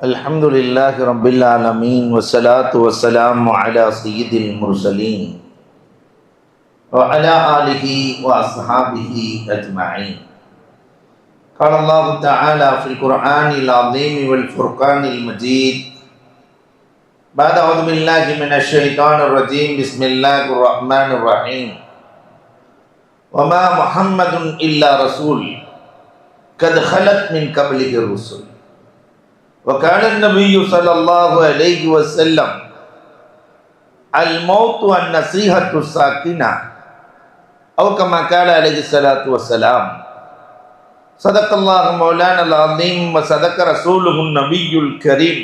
الحمد لله رب العالمين والصلاة والسلام على سيد المرسلين وعلى آله وأصحابه أجمعين. قال الله تعالى في القرآن العظيم والفرقان المجيد بعد أعوذ بالله من الشيطان الرجيم بسم الله الرحمن الرحيم. وما محمد إلا رسول قد خلت من قبله الرسل وقال النبي صلى الله عليه وسلم الموت والنصيحة الساكنة أو كما قال عليه الصلاة والسلام. صدق الله مولانا العظيم وصدق رسوله النبي الكريم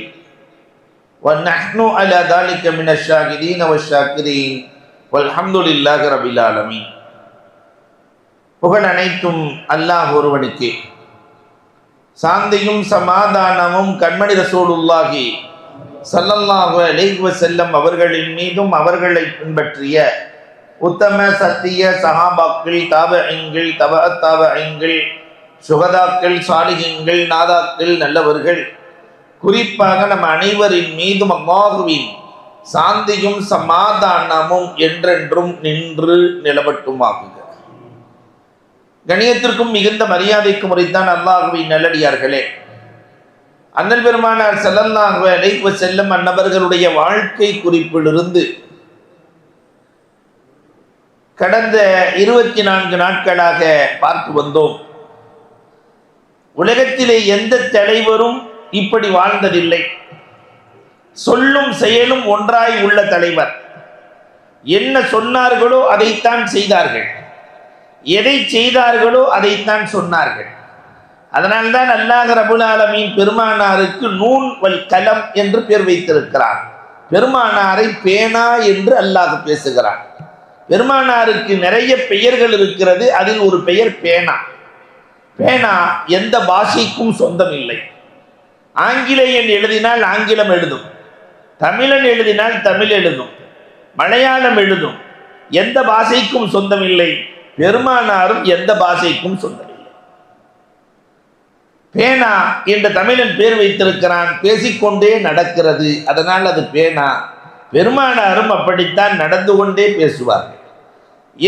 ونحن على ذلك من الشاهدين والشاكرين والحمد لله رب العالمين. புகழ் அனைத்தும் அல்லாஹ் ஒருவனுக்கே. சாந்தியும் சமாதானமும் கண்மணி ரசூலுல்லாஹி ஸல்லல்லாஹு அலைஹி வஸல்லம் அவர்களின் மீதும் அவர்களை பின்பற்றிய உத்தம சத்திய சஹாபாக்கள், தாபஈன்கள், தபஅத் தாபஈன்கள், சுஹதாக்கள், சாலிஹீன்கள், நாதாக்கள், நல்லவர்கள், குறிப்பாக நம் அனைவரின் மீதும் அல்லாஹுவின் சாந்தியும் சமாதானமும் என்றென்றும் நின்று நிலவட்டுமாகுக. கணியத்திற்கும் மிகுந்த மரியாதைக்கும் உரித்தான் அல்லாஹுவின் நல்லடியார்களே. அண்ணல் பெருமானார் ஸல்லல்லாஹு அலைஹி வஸல்லம் அன்னவர்களுடைய வாழ்க்கை குறிப்பிலிருந்து கடந்த 24 நாட்களாக பார்த்து வந்தோம். உலகத்திலே எந்த தலைவரும் இப்படி வாழ்ந்ததில்லை. சொல்லும் செயலும் ஒன்றாய் உள்ள தலைவர். என்ன சொன்னார்களோ அதைத்தான் செய்தார்கள், எதை செய்தார்களோ அதைத்தான் சொன்னார்கள். அதனால்தான் அல்லாஹ் ரப்புல் ஆலமீன் பெருமானாருக்கு நூன் வல் கலம் என்று பெயர் வைத்திருக்கிறார். பெருமானாரை பேனா என்று அல்லாஹ் பேசுகிறார். பெருமானாருக்கு நிறைய பெயர்கள் இருக்கிறது, அதில் ஒரு பெயர் பேனா. பேனா எந்த பாஷைக்கும் சொந்தம் இல்லை. ஆங்கிலேயன் எழுதினால் ஆங்கிலம் எழுதும், தமிழன் எழுதினால் தமிழ் எழுதும், மலையாளம் எழுதும். எந்த பாஷைக்கும் சொந்தம் இல்லை. பெருமானாரும் எந்த பாஷைக்கும் சொந்தமில்லை. பேனா என்ற தமிழன் பேர் வைத்திருக்கிறான், பேசிக்கொண்டே நடக்கிறது, அதனால் அது பேனா. பெருமானாரும் அப்படித்தான் நடந்து கொண்டே பேசுவார்கள்.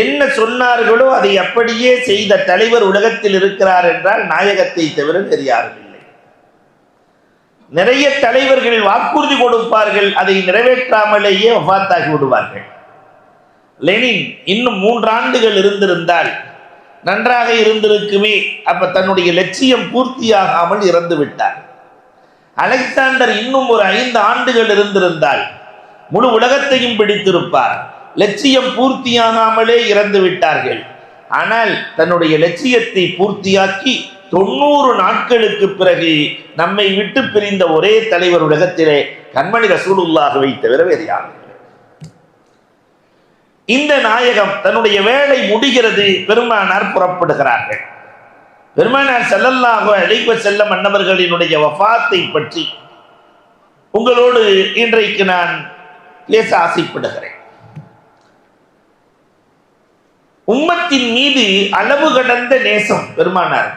என்ன சொன்னார்களோ அதை அப்படியே செய்த தலைவர் உலகத்தில் இருக்கிறார் என்றால் நாயகத்தை தவிர வேறு யாரும் இல்லை. நிறைய தலைவர்கள் வாக்குறுதி கொடுப்பார்கள், அதை நிறைவேற்றாமலேயே வஃபாத்தாகி விடுவார்கள். லெனின் இன்னும் 3 ஆண்டுகள் இருந்திருந்தால் நன்றாக இருந்திருக்குமே. அப்ப தன்னுடைய லட்சியம் பூர்த்தியாகாமல் இறந்து விட்டார். அலெக்சாண்டர் இன்னும் ஒரு 5 ஆண்டுகள் இருந்திருந்தால் முழு உலகத்தையும் பிடித்திருப்பார். லட்சியம் பூர்த்தியாகாமலே இறந்து விட்டார்கள். ஆனால் தன்னுடைய லட்சியத்தை பூர்த்தியாக்கி 90 நாட்களுக்கு பிறகு நம்மை விட்டு பிரிந்த ஒரே தலைவர் உலகத்திலே கண்மணி ரசூலுல்லாஹ்வை தவிர வேறு யாரும். இந்த நாயகம் தன்னுடைய வேலை முடிகிறது, பெருமானார் புறப்படுகிறார்கள். பெருமானார் ஸல்லல்லாஹு அலைஹி வஸல்லம் அன்னவர்களினுடைய வஃபாத்தை பற்றி உங்களோடு இன்றைக்கு நான் பேச ஆசைப்படுகிறேன். உம்மத்தின் மீது அளவு கடந்த நேசம் பெருமானார்.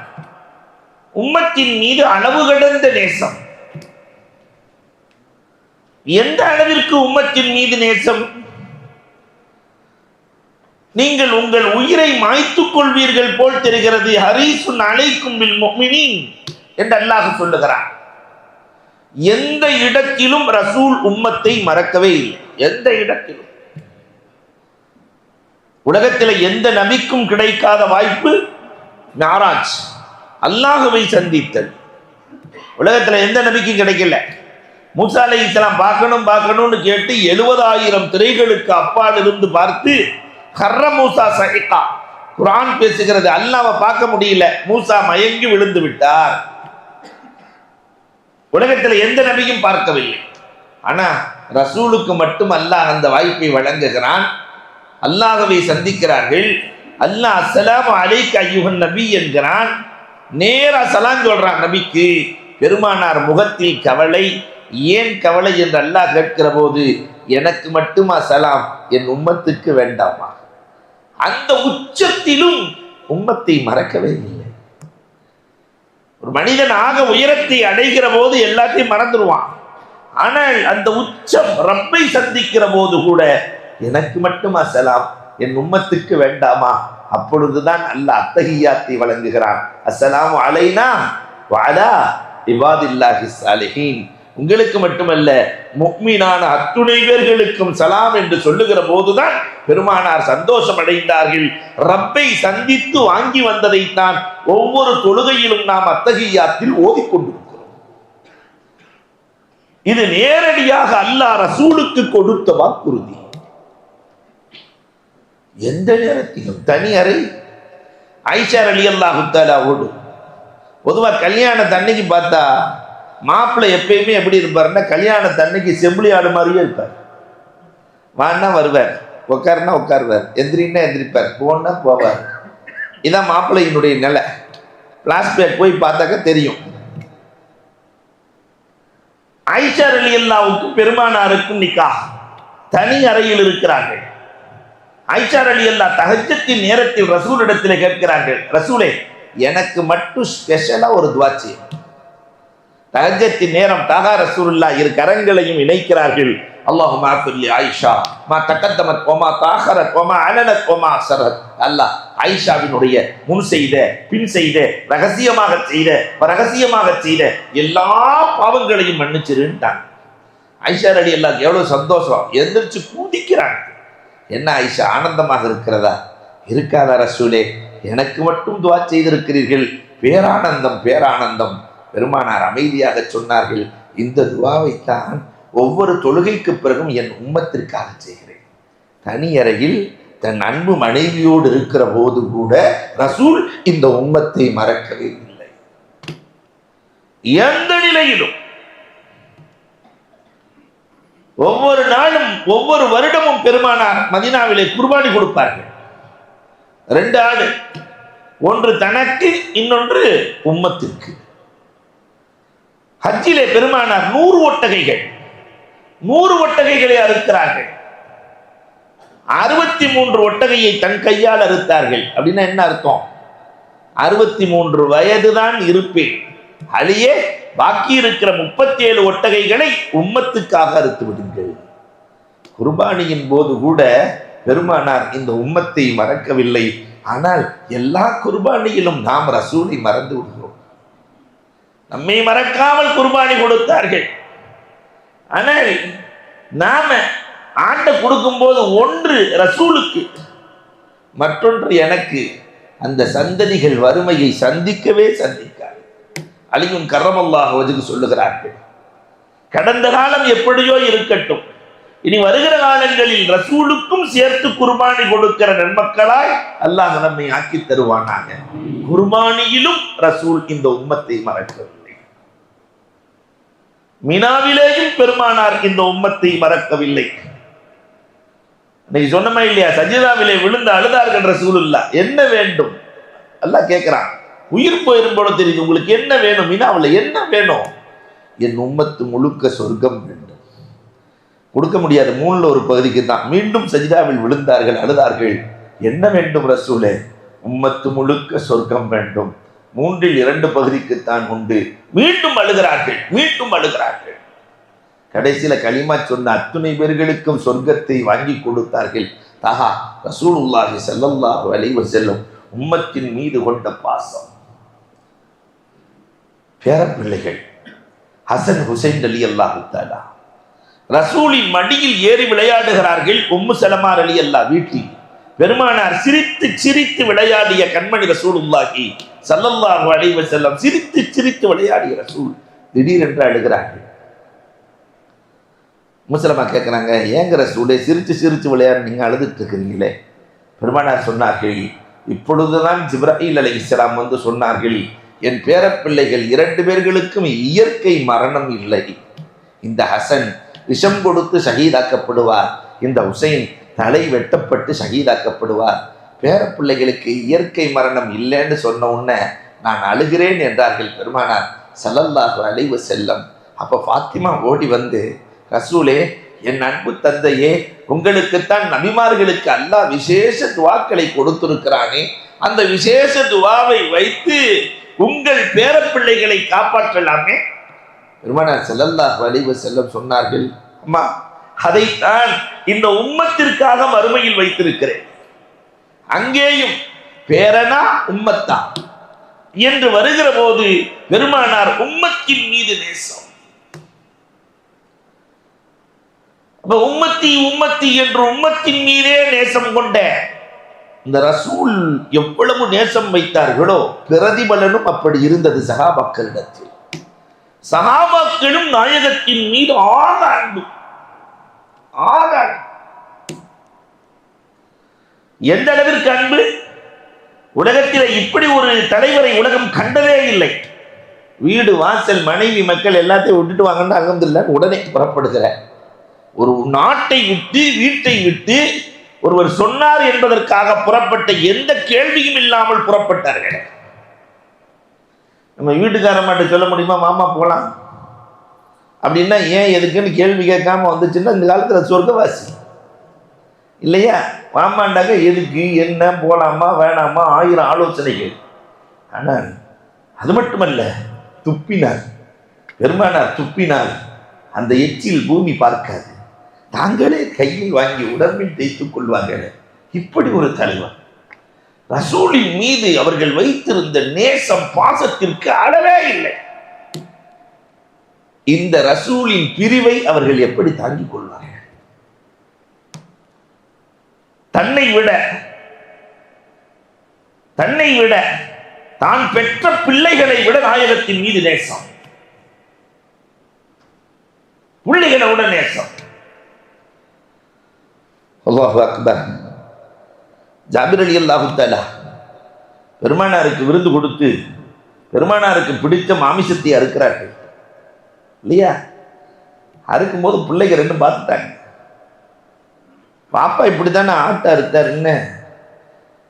உம்மத்தின் மீது அளவு கடந்த நேசம். எந்த அளவிற்கு உம்மத்தின் மீது நேசம்? நீங்கள் உங்கள் உயிரை மாய்த்துக் கொள்வீர்கள் போல் தெரிகிறது. ஹரீசுன் அலைக்கும் பில் முஃமினீன் என்று அல்லாஹ் சொல்லுகிறார். எந்த இடத்திலும் ரசூல் உம்மத்தை மறக்கவே இல்லை. எந்த இடத்திலும். உலகத்தில் எந்த நபிக்கும் கிடைக்காத வாய்ப்பு மிஅராஜ், அல்லாஹ்வை சந்தித்தல். உலகத்தில் எந்த நபிக்கும் கிடைக்கல. மூசா அலைஹிஸ்ஸலாம் பார்க்கணும்னு கேட்டு 70,000 திரைகளுக்கு அப்பால் இருந்து பார்த்து கர்ர மூசா சஹிகா, குர்ஆன் பேசுகிறது, அல்லாஹ்வை பார்க்க முடியல, மூசா மயங்கி விழுந்து விட்டார். உலகத்தில் எந்த நபியும் பார்க்கவில்லை. ஆனா ரசூலுக்கு மட்டும் அல்லாஹ் அந்த வாய்ப்பை வழங்குகிறான். அல்லாஹ்வை சந்திக்கிறார்கள். அல்லாஹ் அஸ்ஸலாமு அலைக்க அய்யுஹன் நபி என்கிறான். நேரா சலாம் சொல்றான் நபிக்கு. பெருமானார் முகத்தில் கவலை. ஏன் கவலை என்று அல்லாஹ் கேட்கிற போது, எனக்கு மட்டுமா சலாம், என் உம்மத்துக்கு வேண்டாமா? அந்த உச்சத்திலும் உம்மத்தை மறக்கவே இல்லை. ஒரு மனிதன் ஆக உயரத்தை அடைகிற போது எல்லாத்தையும் மறந்துடுவான். ஆனால் அந்த உச்சம் ரப்பை சந்திக்கிற போது கூட எனக்கு மட்டும் அஸ்ஸலாம், என் உம்மத்துக்கு வேண்டாமா? அப்பொழுதுதான் அல்லாஹ் அத்தஹியாத்தை வழங்குகிறான். அஸ்ஸலாமு அலைனா வ அலா இபாதில்லாஹி ஸாலிஹீன். உங்களுக்கு மட்டுமல்ல, முஃமினான அத்துணை பேர்களுக்கும் சலாம் என்று சொல்லுகிற போதுதான் பெருமானார் சந்தோஷம் அடைந்தார்கள். ரப்பை சந்தித்து வாங்கி வந்ததைத்தான் ஒவ்வொரு தொழுகையிலும் நாம் அத்தஹியாத்தில் ஓதிக்கொண்டிருக்கிறோம். இது நேரடியாக அல்லாஹ் ரசூலுக்கு கொடுத்த வாக்குறுதி. எந்த நேரத்திலும் தனி அறை ஆயிஷா ரலியல்லாஹு தஆலாவோடு. பொதுவாக கல்யாணத்தன்னைக்கு பார்த்தா மாப்பிள்ளை எப்பயுமே எப்படி இருப்பாருன்னா, கல்யாணத்தன்னைக்கு செம்பிளி ஆடு மாதிரியே இருப்பார். வான்னா வருவார், உட்காருன்னா உட்காருவார், எந்திரின்னா எந்திரிப்பார், போனா போவார். இதான் மாப்பிள்ளையினுடைய நிலை. பிளாஸ்பேக் போய் பார்த்தாக்க தெரியும். ஆயிஷா ரலியல்லாஹுக்கும் பெருமானாருக்கும் நிக்காஹ், தனி அறையில் இருக்கிறார்கள். ஆயிஷா ரலியல்லாஹு தஹஜ்ஜத்தின் நேரத்தில் ரசூலிடத்தில் கேட்கிறார்கள், ரசூலே எனக்கு மட்டும் ஸ்பெஷலா ஒரு துஆ செய்யுங்க. தஹஜ்ஜத்தின் நேரம் தஹா ரசூலுல்லாஹ் இரு கரங்களையும் இணைக்கிறார்கள். அல்லாஹும்ம அஃபிர்லி ஆயிஷா மா தகத்தமத் வமா தாஹரத் வமா அலனத் வமா அஸரத். அல்லாஹ் ஆயிஷாவினுடைய முன் செய்த பின் செய்த ரகசியமாக செய்த எல்லா பாவங்களையும் மன்னிச்சிருன்ட்டாங்க. ஆயிஷா ரலியல்லாஹு எவ்வளவு சந்தோஷம், எந்திரிச்சு கூடிக்கிறாங்க. என்ன ஆயிஷா, ஆனந்தமாக இருக்கிறதா? இருக்காதா ரசூலே, எனக்கு மட்டும் துஆ செய்திருக்கிறீர்கள், பேரானந்தம் பேரானந்தம். பெருமானார் அமைதியாக சொன்னார்கள், இந்த துஆவைத்தான் ஒவ்வொரு தொழுகைக்கு பிறகும் என் உம்மத்திற்காக செய்கிறேன். தனி அறையில் தன் அன்பு மனைவியோடு இருக்கிற போது கூட ரசூல் இந்த உம்மத்தை மறக்கவே இல்லை. எந்த நிலையிலும் ஒவ்வொரு நாளும் ஒவ்வொரு வருடமும் பெருமானார் மதீனாவிலே குர்பானி கொடுப்பார்கள். 2 ஆடு, ஒன்று தனக்கு, இன்னொன்று உம்மத்திற்கு. ஹஜ்ஜிலே பெருமானார் 100 ஒட்டகைகளை அறுக்கிறார்கள். 63 ஒட்டகையை தன் கையால் அறுத்தார்கள். அப்படின்னா என்ன அர்த்தம்? 63 வயதுதான் இருப்பேன், அலியே பாக்கி இருக்கிற 37 ஒட்டகைகளை உம்மத்துக்காக அறுத்து விடுங்கள். குர்பானியின் போது கூட பெருமானார் இந்த உம்மத்தை மறக்கவில்லை. ஆனால் எல்லா குர்பானியிலும் நாம் ரசூலை மறந்து விடுகிறோம். நம்மை மறக்காமல் குர்பானி கொடுத்தார்கள். ஆனால் நாம ஆண்டை கொடுக்கும் போது ஒன்று ரசூலுக்கு, மற்றொன்று எனக்கு. அந்த சந்ததிகள் வறுமையை சந்திக்கவே சந்திக்காது. அலியும் கர்ரமல்லாஹு வஜ்ஹு சொல்லுகிறார்கள், கடந்த காலம் எப்படியோ இருக்கட்டும், இனி வருகிற காலங்களில் ரசூலுக்கும் சேர்த்து குர்பானி கொடுக்கிற நன்மக்களாய் அல்லாஹ் நம்மை ஆக்கி தருவானாக. குர்பானியிலும் ரசூல் இந்த உம்மத்தை மறக்கவில்லை. மினாவிலேயும் பெருமானார் இந்த உம்மத்தை மறக்கவில்லை. இன்னைக்கு சொன்னமா இல்லையா, சஜிதாவிலே விழுந்து அழுதார்கள் ரசூலுல்லாஹ். என்ன வேண்டும் அல்லாஹ் கேட்கிறான். உயிர் போயிரும் போல தெரியுது, உங்களுக்கு என்ன வேணும்? மினாவில் என்ன வேணும்? என் உம்மத்து முழுக்க சொர்க்கம் வேண்டும். கொடுக்க முடியாது, 3ல் ஒரு பகுதிக்கு தான். மீண்டும் சஜிதாவில் விழுந்தார்கள், அழுதார்கள். என்ன வேண்டும் ரசூலே? உம்மத்து முழுக்க சொர்க்கம் வேண்டும். 3ல் 2 பகுதிக்குத்தான் உண்டு. மீண்டும் அழுகிறார்கள். கடைசியில கலிமா சொன்ன அத்துணை பேர்களுக்கும் சொர்க்கத்தை வாங்கி கொடுத்தார்கள். தஹா ரசூலுல்லாஹி ஸல்லல்லாஹு அலைஹி வஸல்லம் உம்மத்தின் மீது கொண்ட பாசம். பேரப்பிள்ளைகள் ஹசன் ஹுசைன் ரலியல்லாஹு தஆலா ரசூலின் மடியில் ஏறி விளையாடுகிறார்கள். உம்மு சலமா ரலியல்லாஹு வீட்டில். பெருமானார் சிரித்து சிரித்து விளையாடிய கண்மணி ரசூலுல்லாஹி ஸல்லல்லாஹு அலைஹி வஸல்லம் சிரித்து சிரித்து விளையாடிய ரசூல் திடீரென்று அழுகிறார்கள். முஸ்லமா கேட்குறாங்க, ஏங்க ரசூலே சிரித்து சிரித்து விளையாட நீங்கள் அழுதுட்டு இருக்கிறீங்களே? பெருமானார் சொன்னார்கள், இப்பொழுதுதான் ஜிப்ராயில் அலைஹிஸ்ஸலாம் வந்து சொன்னார்கள், என் பேரப்பிள்ளைகள் 2 பேர்களுக்கும் இயற்கை மரணம் இல்லை. இந்த ஹசன் விஷம் கொடுத்து ஷஹீதாக்கப்படுவார், இந்த ஹுசைன் தலை வெட்டப்பட்டு ஷஹீதாக்கப்படுவார். பேரப்பிள்ளைகளுக்கு இயற்கை மரணம் இல்லைன்னு சொன்ன உடனே நான் அழுகிறேன் என்றார்கள் பெருமானார் ஸல்லல்லாஹு அலைஹி வஸல்லம். அப்போ ஃபாத்திமா ஓடி வந்து, ரசூலே, என் அன்பு தந்தையே, உங்களுக்குத்தான் நபிமார்களுக்கு அல்லாஹ் விசேஷ துவாக்களை கொடுத்திருக்கிறானே, அந்த விசேஷ துவாவை வைத்து உங்கள் பேரப்பிள்ளைகளை காப்பாற்றலாமே. பெருமானார் ஸல்லல்லாஹு அலைஹி வஸல்லம் சொன்னார்கள், அம்மா அதைத்தான் இந்த உம்மத்திற்காக மறுமையில் வைத்திருக்கிறேன். அங்கேயும் பேரனா உம்மத்தா என்று வருகிற போது பெருமானார் உம்மத்தின் மீது நேசம். உம்மத்தி உம்மத்தி என்று உம்மத்தின் மீதே நேசம் கொண்ட இந்த ரசூல் எவ்வளவு நேசம் வைத்தார்களோ பிரதிபலனும் அப்படி இருந்தது சஹாபாக்களிடத்தில். சஹாபாக்களும் நாயகத்தின் மீது ஆக அன்பு. எந்த அளவிற்கு அன்பு? உலகத்தில் இப்படி ஒரு தலைவரை உலகம் கண்டதே இல்லை. வீடு வாசல் மனைவி மக்கள் எல்லாத்தையும் விட்டுட்டு வாங்கன்னா அல்ஹம்துலில்லாஹ் உடனே புறப்படுகிற ஒரு நாட்டை விட்டு வீட்டை விட்டு ஒருவர் சொன்னார் என்பதற்காக புறப்பட்ட எந்த கேள்வியும் இல்லாமல் புறப்பட்டார்கள். நம்ம வீட்டுக்காரமாட்ட சொல்ல முடியுமா மாமா போலாம் அப்படின்னா ஏன் எதுக்குன்னு கேள்வி கேட்காம வந்துச்சுன்னா இந்த காலத்தில் சொர்க்கவாசி இல்லையா? மாமாண்டாக்க எதுக்கு என்ன போலாமா வேணாமா 1000 ஆலோசனைகள். ஆனால் அது மட்டுமல்ல, துப்பினார் பெருமானார் துப்பினால் அந்த எச்சில் பூமி பார்க்காது, தாங்களே கையில் வாங்கி உடம்பில் தேய்த்துக் கொள்வார்கள். இப்படி ஒரு தலைவர். ரசூலின் மீது அவர்கள் வைத்திருந்த நேசம் பாசத்திற்கு அளவே இல்லை. இந்த ரசூலின் பிரிவை அவர்கள் எப்படி தாங்கிக் கொள்வார்கள்? தன்னை விட தான் பெற்ற பிள்ளைகளை விட நாயகத்தின் மீது நேசம், பிள்ளைகளோட நேசம். அல்லாஹு அக்பர். ஜாபிர் ரலியல்லாஹு தஆலா பெருமானாருக்கு விருந்து கொடுத்து பெருமானாருக்கு பிடித்த மாமிசத்தை அறுக்கிறார்கள் இல்லையா? அறுக்கும்போது பிள்ளைங்க ரெண்டும் பார்த்துட்டாங்க. பாப்பா இப்படித்தானே ஆட்டை அறுத்தார், என்ன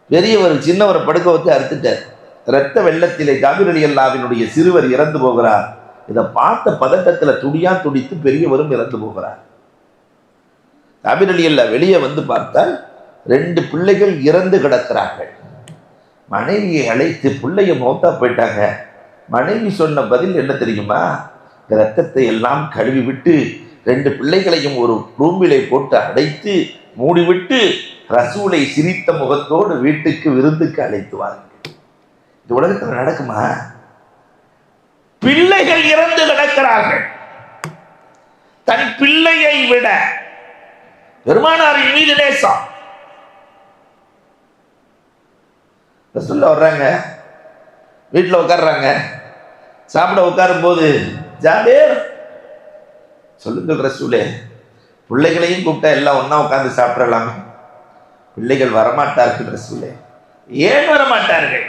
பெரியவர் சின்னவரை படுக்க வச்சு அறுத்துட்டார். இரத்த வெள்ளத்திலே ஜாபிர் ரலியல்லாஹுவினுடைய சிறுவர் இறந்து போகிறார். இதை பார்த்த பதட்டத்தில் துடித்து பெரியவரும் இறந்து போகிறார். ஜாபிர் ரலியல்லாஹு வெளியே வந்து பார்த்தால் 2 பிள்ளைகள் இறந்து கிடக்கிறார்கள். மனைவியை அழைத்து பிள்ளைய மௌத்தா போயிட்டாங்க. மனைவி சொன்ன பதில் என்ன தெரியுமா? இரத்தத்தை எல்லாம் கழுவி விட்டு 2 பிள்ளைகளையும் ஒரு ரூமிலே போட்டு அடைத்து மூடிவிட்டு ரசூலை சிரித்த முகத்தோடு வீட்டுக்கு விருந்துக்கு அழைத்து வாருங்கள். இந்த உலகத்தில் நடக்குமா? பிள்ளைகள் இறந்து கிடக்கிறார்கள். தன் பிள்ளையை விட பெருமானாரின் மீது நேசம். ரசூலுல்லாஹ் வர்றாங்க, வீட்டில் உட்கார்றாங்க. சாப்பிட உட்காரும் போது ஜாபீர் சொல்லுங்கள் ரசூலே, பிள்ளைகளையும் கூப்பிட்டா எல்லாம் ஒன்னா உட்கார்ந்து சாப்பிடலாமே. பிள்ளைகள் வரமாட்டார்கள் ரசூலே. ஏன் வரமாட்டார்கள்?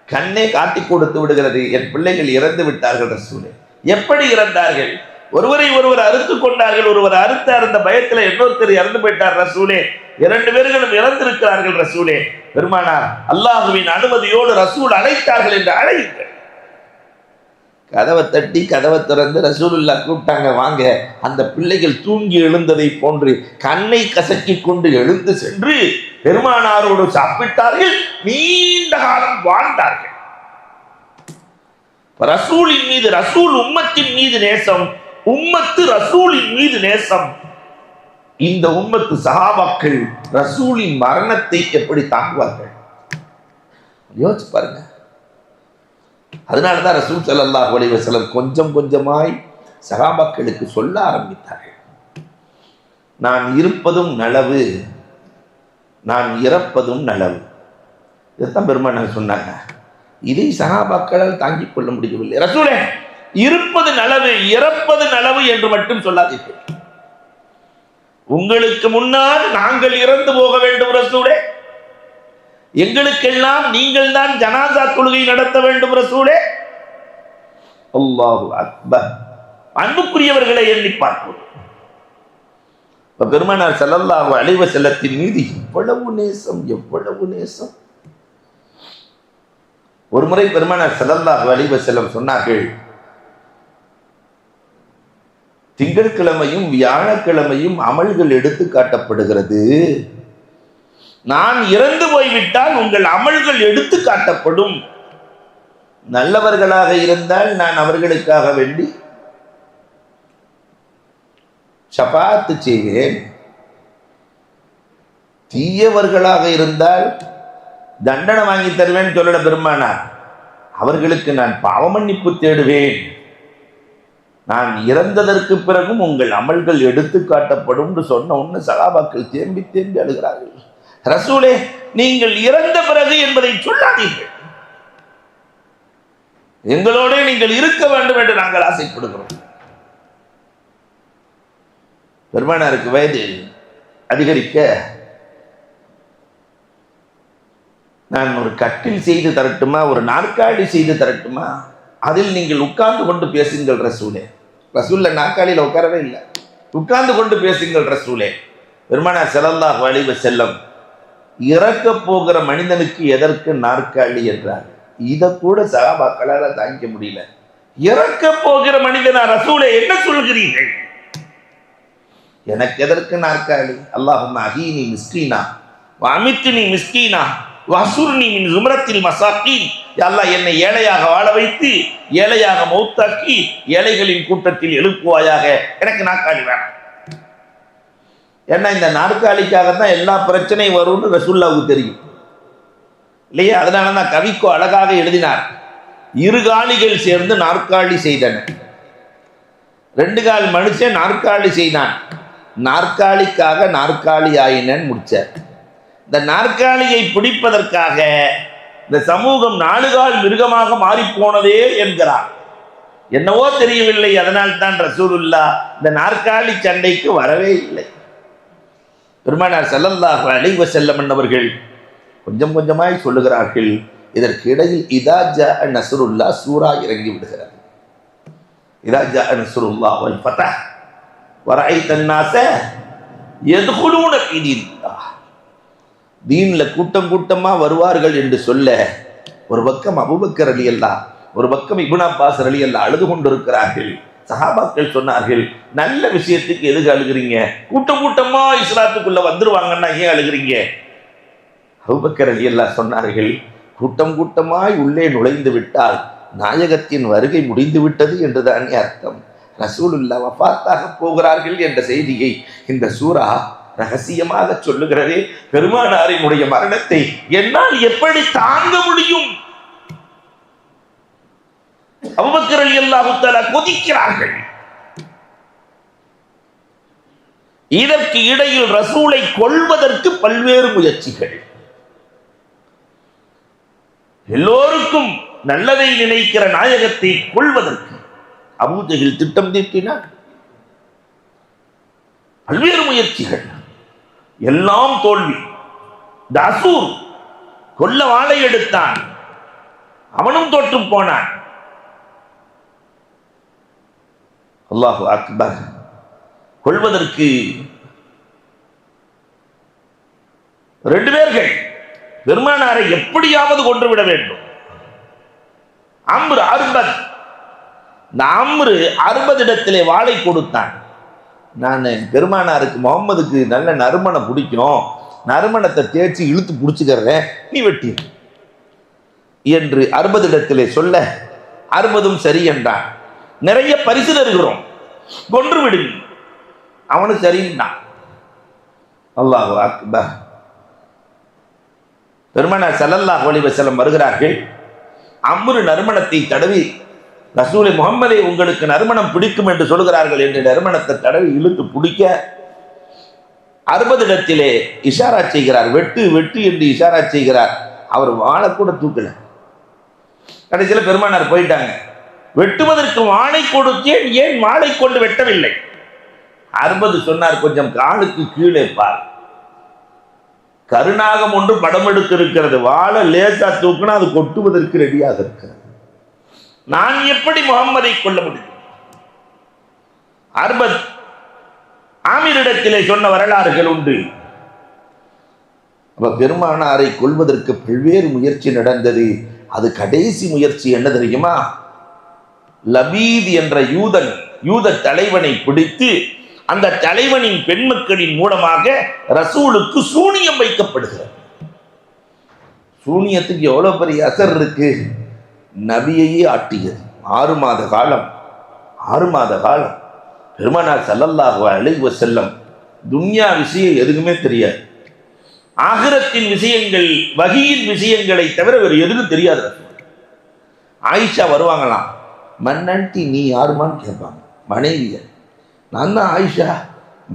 கண்ணே காட்டி கொடுத்து விடுகிறது, என் பிள்ளைகள் இறந்து விட்டார்கள் ரசூலே. எப்படி இறந்தார்கள்? ஒருவரை ஒருவர் அறுத்து கொண்டார்கள். ஒருவர் அறுத்தார், அந்த பயத்தில் இன்னொருத்தர் இறந்து போயிட்டார் ரசூலே. 2 பேர்களும் இறந்திருக்கிறார்கள் ரசூலே. பெருமானார் அல்லாஹுவின் அனுமதியோடு ரசூல் அழைத்தார்கள் என்று அழையுங்கள். கதவை தட்டி கதவை திறந்து ரசூலுல்லாஹ் கூப்பிட்டாங்க, வாங்க. அந்த பிள்ளைகள் தூங்கி எழுந்ததை போன்று கண்ணை கசக்கி கொண்டு எழுந்து சென்று பெருமானாரோடு சாப்பிட்டார்கள். நீண்ட காலம் வாழ்ந்தார்கள். ரசூலின் மீது, ரசூல் உம்மத்தின் மீது நேசம், உம்மத்து ரசூலின் மீது நேசம். இந்த உம்மத்து சஹாபாக்கள் ரசூலின் மரணத்தை எப்படி தாங்குவார்கள்? யோசிச்சு பாருங்க. அதனாலதான் ரசூல் ஸல்லல்லாஹு அலைஹி வஸல்லம் கொஞ்சம் கொஞ்சமாய் சஹாபாக்களுக்கு சொல்ல ஆரம்பித்தார்கள். நான் இருப்பதும் நலவு, நான் இறப்பதும் நலவு. இதைத்தான் பெருமானார் சொன்னாங்க. இதை சஹாபாக்களால் தாங்கிக் கொள்ள முடியவில்லை. ரசூலே, இருப்பது நலவு இறப்பது நலவு என்று மட்டும் சொல்லாதீர்கள். உங்களுக்கு முன்னால் நாங்கள் இறந்து போக வேண்டும் ரசூலே. எங்களுக்கெல்லாம் நீங்கள் தான் ஜனாசா தொழுகை நடத்த வேண்டும் ரசூலே. அல்லாஹு அக்பர். அன்புக்குரியவர்களை எண்ணி பார்ப்போம். பெருமானார் ஸல்லல்லாஹு அலைஹி வஸல்லத்தின் மீது எவ்வளவு நேசம், எவ்வளவு நேசம். ஒரு முறை பெருமானார் ஸல்லல்லாஹு அலைஹி வஸல்லம் சொன்னார்கள், திங்கட்கிழமையும் வியாழக்கிழமையும் அமல்கள் எடுத்து காட்டப்படுகிறது. நான் இறந்து போய்விட்டால் உங்கள் அமல்கள் எடுத்து காட்டப்படும். நல்லவர்களாக இருந்தால் நான் அவர்களுக்காக வேண்டி ஷஃபாஅத் செய்வேன். தீயவர்களாக இருந்தால் தண்டனை வாங்கி தருவேன் சொல்லல பெருமானார். அவர்களுக்கு நான் பாவ மன்னிப்பு தேடுவேன். நான் இறந்ததற்கு பிறகும் உங்கள் அமல்கள் எடுத்து காட்டப்படும் சொன்ன உடனே சகாபாக்கள் தேம்பி தேம்பி அழுகிறார்கள். ரசூலே, நீங்கள் இறந்த பிறகு என்பதை சொல்லாதீர்கள், எங்களோட நீங்கள் இருக்க வேண்டும் என்று நாங்கள் ஆசைப்படுகிறோம். பெருமானாருக்கு வயது அதிகரிக்க நான் ஒரு கட்டில் செய்து தரட்டுமா, ஒரு நாற்காலி செய்து தரட்டுமா, அதில் நீங்கள் உட்கார்ந்து கொண்டு பேசுங்கள் ரசூலே. ரசூல்ல நாற்காலியில் உட்காரவே இல்லை, உட்கார்ந்து கொண்டு பேசுங்கள் ரசூலே. பெருமானார் ஸல்லல்லாஹு அலைஹி வஸல்லம் இறக்க போகிற மனிதனுக்கு எதற்கு நாற்காலி என்றார். இதை கூட சஹாபாக்களால் தாங்கிக்க முடியல. இறக்க போகிற மனிதனா ரசூலே, என்ன சொல்கிறீர்கள்? எனக்கு எதற்கு நாற்காலி? அல்லாஹும்ம அஹீனி மிஸ்கீனா வ அமித்னி மிஸ்கீனா வஹ்சுர்னி மின் ஸும்ரத்தில் மஸாகீன். யா அல்லாஹ், என்னை ஏழையாக வாழ வைத்து ஏழையாக மௌத்தாக்கி ஏழைகளின் கூட்டத்தில் எழுப்புவாயாக. எனக்கு நாற்காலி வேணாம். ஏன்னா இந்த நாற்காலிக்காக தான் எல்லா பிரச்சனையும் வரும்னு ரசூலுல்லாஹ்வுக்கு தெரியும் இல்லையா? அதனால தான் கவிக்கோ அழகாக எழுதினார், இருகாலிகள் சேர்ந்து நாற்காலி செய்தன, ரெண்டு கால் மனுஷன் நாற்காலி செய்தான், நாற்காலிக்காக நாற்காலி ஆயினன்னு முடிச்சார். இந்த நாற்காலியை பிடிப்பதற்காக இந்த சமூகம் நாலுகால் மிருகமாக மாறிப்போனதே என்கிறார். என்னவோ தெரியவில்லை, அதனால் தான் ரசூலுல்லாஹ் இந்த நாற்காலி சண்டைக்கு வரவே இல்லை. பெருமானார் ஸல்லல்லாஹு அலைஹி வஸல்லம் அவர்கள் கொஞ்சம் கொஞ்சமாய் சொல்லுகிறார்கள். இதற்கு இடையில் இதா ஜாஅ நஸ்ருல்லாஹ் சூரா இறங்கி விடுகிறது. இதா ஜாஅ நஸ்ருல்லாஹ் வல் ஃபத்ஹ் வரஐத الناس يدخلون في دين الله. தீன்ல கூட்டம் கூட்டமா வருவார்கள் என்று சொல்ல, ஒரு பக்கம் அபூபக்கர் ரலியல்லாஹ், ஒரு பக்கம் இப்னு அப்பாஸ் ரலியல்லாஹ் அழுது கொண்டிருக்கிறார்கள். சஹாபாக்கள் சொன்னார்கள், நல்ல விஷயத்துக்கு எதுக்கு அழுகிறீங்க? கூட்டம் கூட்டமா இஸ்லாத்துக்குள்ள வந்துருவாங்கன்னா ஏன் அழுகிறீங்க? அபூபக்கர் ரலியல்லாஹ் சொன்னார்கள், கூட்டம் கூட்டமாய் உள்ளே நுழைந்து விட்டால் நாயகத்தின் வருகை முடிந்து விட்டது என்றுதான் அர்த்தம். ரசூலுல்லாஹ் வஃபாத்தாக போகிறார்கள் என்ற செய்தியை இந்த சூரா ரகசியமாக சொல்லுகிறதே. பெருமானாரினுடைய மரணத்தை என்னால் எப்படி தாங்க முடியும்? அபூபக்கர் ரலியல்லாஹு தஆலா கொதிக்கிறார்கள். இதற்கு இடையில் ரசூலை கொல்வதற்கு பல்வேறு முயற்சிகள். எல்லோருக்கும் நல்லதை நினைக்கிற நாயகத்தை கொல்வதற்கு அபூஜஹில் திட்டம் தீட்டினார். பல்வேறு முயற்சிகள், எல்லாம் தோல்வி. தாசூர் கொல்ல வாளை எடுத்தான், அவனும் தோற்று போனான். அல்லாஹு அக்பர். கொல்வதற்கு ரெண்டு பேர்கள் பெருமானாரை எப்படியாவது கொன்றுவிட வேண்டும். அம்ரு அர்பத், இந்த அம்ரு அர்பதிடத்திலே வாளை கொடுத்தான். நான் பெருமானாருக்கு முகம்மதுக்கு நல்ல நறுமணம் பிடிக்கும், நறுமணத்தை தேய்ச்சி இழுத்து பிடிச்சிக்கிறேன், நீ வெட்டி என்று அர்பதிடத்திலே சொல்ல, அர்பதும் சரி என்றான். நிறைய பரிசு தருகிறோம், கொன்று விடு. அவனு சரின்னான். அல்லாஹு அக்பர். பெருமானார் ஸல்லல்லாஹு அலைஹி வஸல்லம் வருகிறார்கள். அம்ரு நறுமணத்தை தடவி, ரசூலே முகம்மதே உங்களுக்கு நறுமணம் பிடிக்கும் என்று சொல்கிறார்கள் என்று நறுமணத்தை தடவி இழுத்து பிடிக்க, அர்பதிடத்திலே இஷாரா செய்கிறார், வெட்டு வெட்டு என்று இஷாரா செய்கிறார். அவர் வாளை கூட தூக்கல. கடைசியில் பெருமானார் போயிட்டாங்க. வெட்டுவதற்கு வாளை கொடுத்தேன், ஏன் வாளை கொண்டு வெட்டவில்லை? அர்பது சொன்னார், கொஞ்சம் காலுக்கு கீழே பார், கருநாகம் ஒன்று படம் எடுத்து இருக்கிறது, வாளை லேசா தூக்குனா அது கொட்டுவதற்கு ரெடியாக இருக்கிறது, நான் எப்படி முகம்மதை கொல்ல முடியும்? அர்பத் ஆமீரிடத்திலே சொன்ன வரலாறுகள் உண்டு. அப்ப பெருமானாரை கொல்வதற்கு பல்வேறு முயற்சி நடந்தது. அது கடைசி முயற்சி என்ன தெரியுமா? லபீத் என்ற யூத தலைவனை பிடித்து அந்த தலைவனின் பெண்மக்களின் மூலமாக ரசூலுக்கு சூனியம் வைக்கப்படுகிறது. சூனியத்துக்கு எவ்வளவு பெரிய அசர் இருக்கு. நபியையே ஆட்டியது. 6 மாத காலம் 6 மாத காலம் பெருமானார் ஸல்லல்லாஹு அலைஹி வஸல்லம் துன்யா விஷயம் எதுக்குமே தெரியாது. ஆகிரத்தின் விஷயங்கள், வஹீயின் விஷயங்களை தவிர வேறு எதுவும் தெரியாது. ஆயிஷா வருவாங்களாம், மன்னன்டி நீ யாருமான்னு கேட்பாங்க. மனைவிய, நான் தான் ஆயிஷா.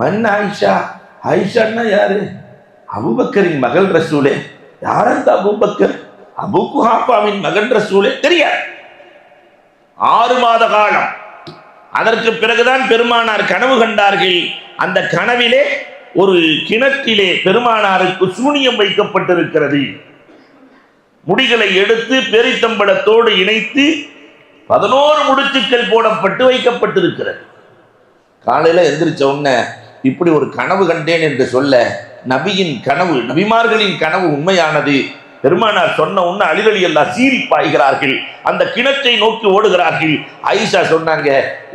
மன் ஆயிஷா? ஆயிஷான்னா யாரு? அபூபக்கரின் மகள் ரசூலே. யார் அந்த அபூபக்கர்? அபூ குஹாஃபாவின் மகன் ரசூலே. தெரியாது. 6 மாத காலம். அதற்கு பிறகுதான் பெருமானார் கனவு கண்டார்கள். அந்த கனவிலே ஒரு கிணற்றிலே பெருமானாருக்கு சூனியம் வைக்கப்பட்டிருக்கிறது. முடிகளை எடுத்து பேரித்தம்பளத்தோடு இணைத்து 11 முடிச்சுக்கள் போடப்பட்டு வைக்கப்பட்டிருக்கிறது. காலையில் எந்திரிச்ச உடனே இப்படி ஒரு கனவு கண்டேன் என்று சொல்ல, நபியின் கனவு, நபிமார்களின் கனவு உண்மையானது. பெருமானார் சொன்ன உடனே அலி ரலியல்லாஹு சீறி பாய்கிறார்கள், அந்த கிணற்றை நோக்கி ஓடுகிறார்கள். ஆயிஷா சொன்னாங்க,